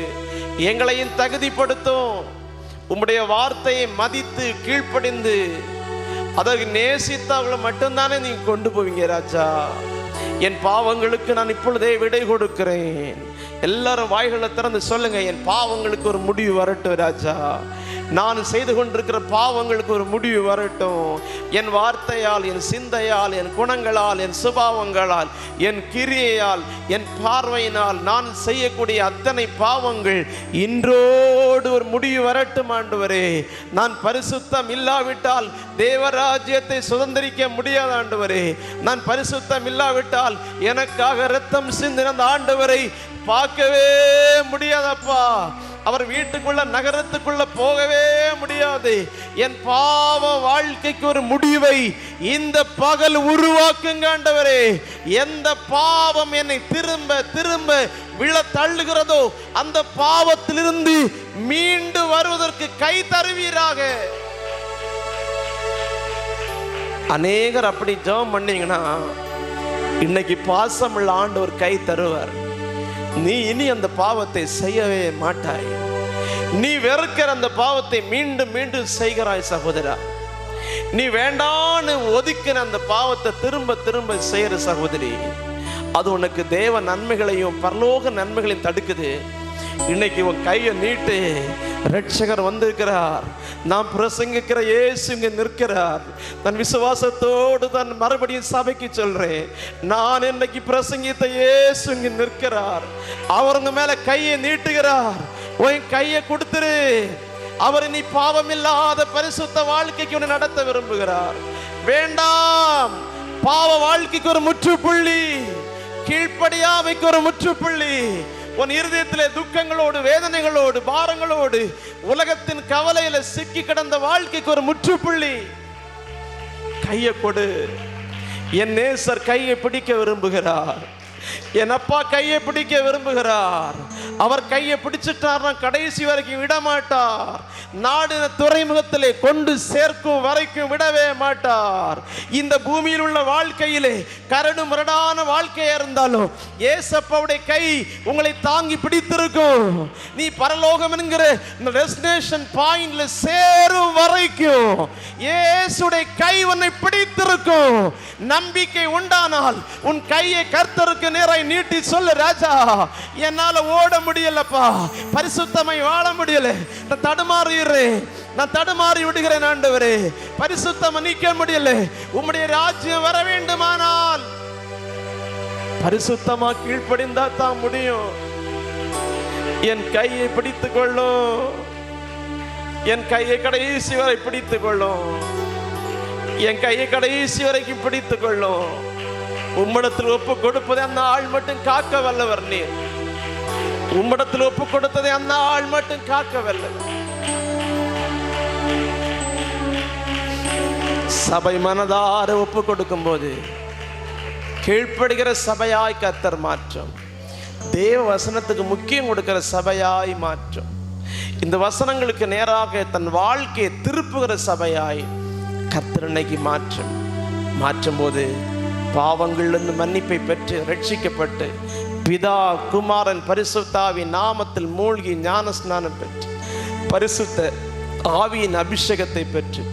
எங்களையும் தகுதிப்படுத்தும். உம்முடைய வார்த்தையை மதித்து கீழ்ப்படிந்து அதற்கு நேசித்தவங்களை மட்டும்தானே நீங்க கொண்டு போவீங்க ராஜா. என் பாவங்களுக்கு நான் இப்பொழுதே விடை கொடுக்கிறேன். எல்லாரும் வாய்களை திறந்து சொல்லுங்க, என் பாவங்களுக்கு ஒரு முடிவு வரட்டும் ராஜா. நான் செய்து கொண்டிருக்கிற பாவங்களுக்கு ஒரு முடிவு வரட்டும். என் வார்த்தையால், என் சிந்தையால், என் குணங்களால், என் சுபாவங்களால், என் கிரியையால், என் பார்வையினால் நான் செய்யக்கூடிய அத்தனை பாவங்கள் இன்றோடு ஒரு முடிவு வரட்டும் ஆண்டவரே. நான் பரிசுத்தம் இல்லாவிட்டால் தேவராஜ்யத்தை சுதந்திரிக்க முடியாத ஆண்டவரே. நான் பரிசுத்தம் இல்லாவிட்டால் எனக்காக இரத்தம் சிந்தின அந்த ஆண்டவரை பார்க்கவே முடியாதப்பா. அவர் வீட்டுக்குள்ள, நகரத்துக்குள்ள போகவே முடியாது. என் பாவ வாழ்க்கைக்கு ஒரு முடிவை இந்த பகல் உருவாக்குங்க ஆண்டவரே. எந்த பாவம் என்னை திரும்ப திரும்ப விழ தள்ளுகிறதோ அந்த பாவத்திலிருந்து மீண்டு வருவதற்கு கை தருவீராக. அநேகர் அப்படி ஜெபம் பண்ணீங்கன்னா இன்னைக்கு பாசமுள்ள ஆண்டவர் கை தருவார். நீ இனி அந்த பாவத்தை செய்யவே மாட்டாய். நீ வெறுக்கிற அந்த பாவத்தை மீண்டும் மீண்டும் செய்கிறாய் சகோதரா. நீ வேண்டான்னு ஒதுக்கின அந்த பாவத்தை திரும்ப திரும்ப செய்யற சகோதரி, அது உனக்கு தேவ நன்மைகளையும் பரலோக நன்மைகளையும் தடுக்குது. இன்னைக்கு உன் கையை நீட்டு, ரட்சகர் வந்திருக்கிறார், நான் பிரசங்கிக்கிற இயேசு இங்க நிற்கிறார். தன் விசுவாசத்தோடு தான் மறுபடியும் சபைக்கு சொல்றேன், நான் இன்னைக்கு பிரசங்கித்த இயேசு இங்க நிற்கிறார். அவர் உங்க மேல கையை நீட்டுகிறார். உன் கையை கொடுத்துரு. அவர் நீ பாவம் இல்லாத பரிசுத்த வாழ்க்கைக்கு உன்னை நடத்த விரும்புகிறார். வேண்டாம், பாவ வாழ்க்கைக்கு ஒரு முற்றுப்புள்ளி, கீழ்ப்படியாமைக்கு ஒரு முற்றுப்புள்ளி. உன் இருதயத்திலே துக்கங்களோடு, வேதனைகளோடு, பாரங்களோடு, உலகத்தின் கவலையில சிக்கி கிடந்த வாழ்க்கைக்கு ஒரு முற்றுப்புள்ளி. கையை கொடு. என் நேசர் கையை பிடிக்க விரும்புகிறார். என் அப்பா கையை பிடிக்க விரும்புகிறார். அவர் கையை பிடிச்சிட்டார்னா கடைசி வரைக்கும் விட மாட்டார். நாடு துறைமுகத்திலே கொண்டு சேர்க்கும் வரைக்கும் விடவே மாட்டார். இந்த பூமியில் உள்ள வாழ்க்கையிலே கரடு முரடான வாழ்க்கையா இருந்தாலும் ஏசப்பாவுடைய கை உங்களை தாங்கி பிடித்திருக்கும். நீ பரலோகம் என்கிற டெஸ்டினேஷன் பாயிண்ட்ல சேரும் வரைக்கும் இயேசுடைய கை உன்னை பிடித்திருக்கும். நம்பிக்கை உண்டானால் உன் கையை கர்த்தருக்கு நேராய் நீட்டி சொல்லு, ராஜா என்னால ஓட முடியலப்பா, பரிசுத்தமாய் வாழ முடியல, நான் தடுமாறுகிறேன், நான் தடுமாறி விடுகிறேன் ஆண்டவரே, பரிசுத்தமா நீக்க முடியல, உம்முடைய ராஜ்யம் வர வேண்டுமானால் பரிசுத்தமா கீழ்ப்படிந்தா தான் முடியும். என் கையை பிடித்துக் கொள்ளும், என் கையை கடைசி வரை பிடித்துக் கொள்ளும், என் கையை கடைசி வரைக்கும் பிடித்துக் கொள்ளும். உம்மிடத்தில் ஒப்பு கொடுப்பதை அந்த ஆள் மட்டும் காக்க வல்லவர் நீர். உம்மிடத்தில் ஒப்பு கொடுத்ததை அந்த ஆள் மட்டும் காக்க வல்லவர். சபை மனதார ஒப்பு கொடுக்கும் போது கீழ்ப்படுகிற சபையாய் கர்த்தர் மாற்றும். தேவ வசனத்துக்கு முக்கியம் கொடுக்கிற சபையாய் மாற்றும். இந்த வசனங்களுக்கு நேராக தன் வாழ்க்கையை திருப்புகிற சபையாய் கர்த்தர் இன்னைக்கு மாற்றும் போது பாவங்களிலிருந்து மன்னிப்பை பெற்று ரட்சிக்கப்பட்டு பிதா குமாரன் பரிசுத்தாவின் நாமத்தில் மூழ்கி ஞான ஸ்நானம் பெற்று பரிசுத்த ஆவியின் அபிஷேகத்தை பெற்று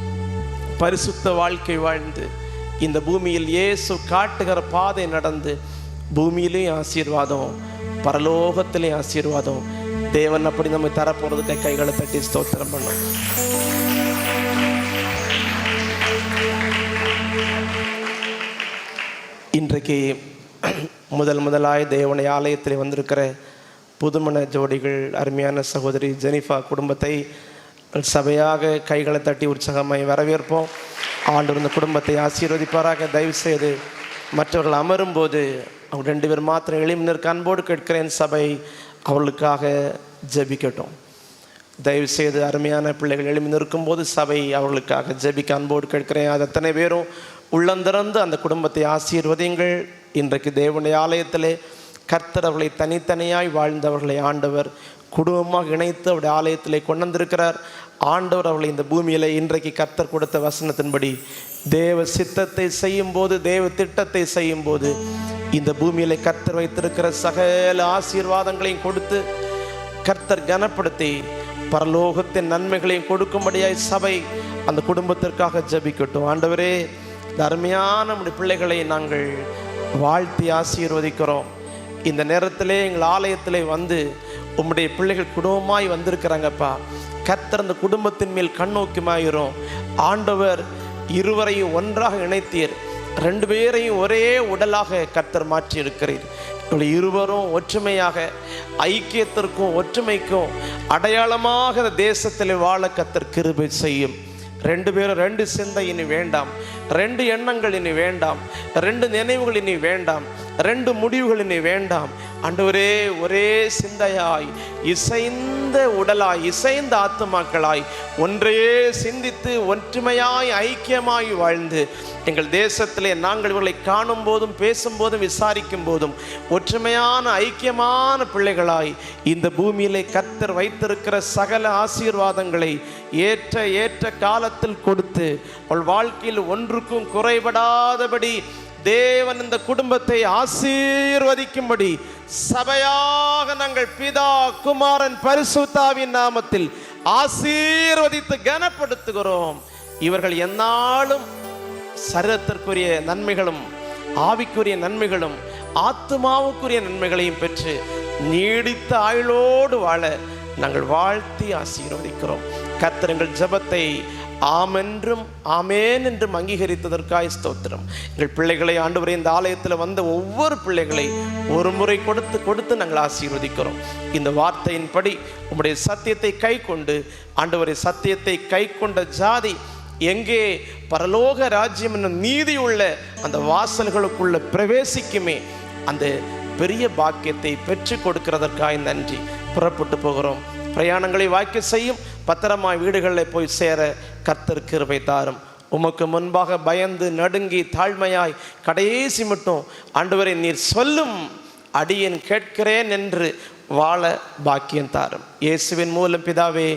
பரிசுத்த வாழ்க்கை வாழ்ந்து இந்த பூமியில் இயேசு காட்டுகிற பாதை நடந்து பூமியிலேயும் ஆசீர்வாதம், பரலோகத்திலேயும் ஆசீர்வாதம். தேவன் அப்படி நம்ம தரப்போறதுக்கு கைகளை தட்டி ஸ்தோத்திரம் பண்ணும். இன்றைக்கு முதலாய் தேவனுடைய ஆலயத்தில் வந்திருக்கிற புதுமண ஜோடிகள், அருமையான சகோதரி ஜெனிஃபா குடும்பத்தை சபையாக கைகளை தட்டி உற்சாகமாய் வரவேற்போம். ஆண்டவர் இந்த குடும்பத்தை ஆசீர்வதிப்பாராக. தயவு செய்து மற்றவர்கள் அமரும்போது அவங்க 2 பேர் மாத்திரம் எளிமையினருக்கு அன்போடு கேட்கிறேன், சபை அவர்களுக்காக ஜெபிக்கட்டும். தயவு செய்து அருமையான பிள்ளைகள் எளிமையில் இருக்கும்போது சபை அவர்களுக்காக ஜெபிக்க அன்போடு கேட்கிறேன். அது அத்தனை பேரும் உள்ளந்திறந்து அந்த குடும்பத்தை ஆசீர்வதிங்கள். இன்றைக்கு தேவனுடைய ஆலயத்திலே கர்த்தர் அவர்களை தனித்தனியாய் வாழ்ந்தவர்களை ஆண்டவர் குடும்பமாக இணைத்து அவருடைய ஆலயத்திலே கொண்டு வந்திருக்கிறார். ஆண்டவர் அவர்களை இந்த பூமியிலே இன்றைக்கு கர்த்தர் கொடுத்த வசனத்தின்படி தேவ சித்தத்தை செய்யும் போது, தேவ திட்டத்தை செய்யும் போது இந்த பூமியிலே கர்த்தர் வைத்திருக்கிற சகல ஆசீர்வாதங்களையும் கொடுத்து கர்த்தர் கனப்படுத்தி பரலோகத்தின் நன்மைகளையும் கொடுக்கும்படியாய் சபை அந்த குடும்பத்திற்காக ஜெபிக்கட்டும். ஆண்டவரே, இந்த அருமையான நம்முடைய பிள்ளைகளை நாங்கள் வாழ்த்தி ஆசீர்வதிக்கிறோம். இந்த நேரத்திலே எங்கள் ஆலயத்திலே வந்து உம்முடைய பிள்ளைகள் குடும்பமாய் வந்திருக்கிறாங்கப்பா. கர்த்தர் அந்த குடும்பத்தின் மேல் கண்ணோக்கியுமாயிரும். ஆண்டவர் இருவரையும் ஒன்றாக இணைத்தீர், 2 பேரையும் ஒரே உடலாக கர்த்தர் மாற்றி இருக்கிறீர். இருவரும் ஒற்றுமையாக, ஐக்கியத்திற்கும் ஒற்றுமைக்கும் அடையாளமாக தேசத்தில் வாழ கர்த்தர் கிருபை செய்யும். 2 பேரும் 2 சிந்தை இனி வேண்டாம், 2 எண்ணங்கள் இனி வேண்டாம், 2 நினைவுகள் இனி வேண்டாம், 2 முடிவுகள் இனி வேண்டாம். ஆண்டவரே, ஒரே சிந்தையாய், இசைந்த உடலாய், இசைந்த ஆத்துமாக்களாய் ஒன்றையே சிந்தித்து ஒற்றுமையாய் ஐக்கியமாய் வாழ்ந்து எங்கள் தேசத்திலே நாங்கள் இவர்களை காணும் போதும் பேசும் போதும் விசாரிக்கும் போதும் ஒற்றுமையான ஐக்கியமான பிள்ளைகளாய் இந்த பூமியிலே கர்த்தர் வைத்திருக்கிற சகல ஆசீர்வாதங்களை ஏற்ற காலத்தில் கொடுத்து அவள் வாழ்க்கையில் ஒன்றுக்கும் குறைபடாதபடி தேவன் இந்த குடும்பத்தை ஆசீர்வதிக்கும்படி சபையாக நாங்கள் பிதா குமாரன் பரிசுத்தாவின் நாமத்தில் ஆசீர்வதித்து கனப்படுத்துகிறோம். இவர்கள் எந்நாளும் சரீரத்திற்குரிய நன்மைகளும் ஆவிக்குரிய நன்மைகளும் ஆத்துமாவுக்குரிய நன்மைகளையும் பெற்று நீடித்த ஆயுளோடு வாழ நாங்கள் வாழ்த்தி ஆசீர்வதிக்கிறோம். கர்த்தர் எங்கள் ஜெபத்தை ஆமென்றும் ஆமேன் என்றும் அங்கீகரித்ததற்காய் ஸ்தோத்திரம். எங்கள் பிள்ளைகளை ஆண்டவரே, இந்த ஆலயத்தில் வந்த ஒவ்வொரு பிள்ளைகளை ஒரு முறை கொடுத்து நாங்கள் ஆசீர்வதிக்கிறோம். இந்த வார்த்தையின்படி உம்முடைய சத்தியத்தை கை கொண்டு ஆண்டவரே, சத்தியத்தை கை கொண்ட ஜாதி எங்கே பரலோக ராஜ்யம் என்னும் நீதி உள்ள அந்த வாசல்களுக்குள்ள பிரவேசிக்குமே அந்த பெரிய பாக்கியத்தை பெற்று கொடுக்கிறதற்காக நன்றி. புறப்பட்டு போகிறோம். பிரயாணங்களை வாய்க்க செய்யும். பத்திரமாய் வீடுகளில் போய் சேர கர்த்தர் கிருபை தாரும். உமக்கு முன்பாக பயந்து நடுங்கி தாழ்மையாய் கடைசி மட்டும் ஆண்டவரை நீர் சொல்லும் அடியேன் கேட்கிறேன் என்று வாழ பாக்கியம் தாரும். இயேசுவின் மூலம் பிதாவே,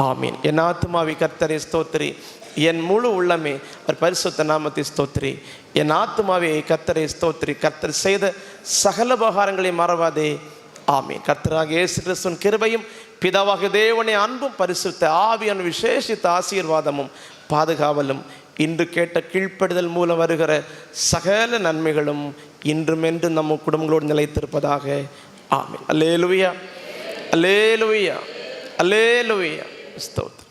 ஆமீன். என் ஆத்துமாவி கர்த்தரை ஸ்தோத்திரி, என் முழு உள்ளமே அவர் பரிசுத்த நாமத்தை ஸ்தோத்திரி. என் ஆத்துமாவே கர்த்தரை ஸ்தோத்திரி. கர்த்தர் செய்த சகல உபகாரங்களை மறவாதே. ஆமீன். கர்த்தராக இயேசு கிறிஸ்துவின் கிருபையும் பிதாவாக தேவனே அன்பும் பரிசுத்த ஆவியான விசேஷித்த ஆசீர்வாதமும் பாதுகாவலும் இன்று கேட்ட கீழ்ப்படுதல் மூலம் வருகிற சகல நன்மைகளும் இன்றும் என்று நம்ம குடும்பங்களோடு நிலைத்திருப்பதாக. ஆமீன். அல்லேலூயா, அல்லேலூயா, அல்லேலூயா. ஸ்தோத்திரம்.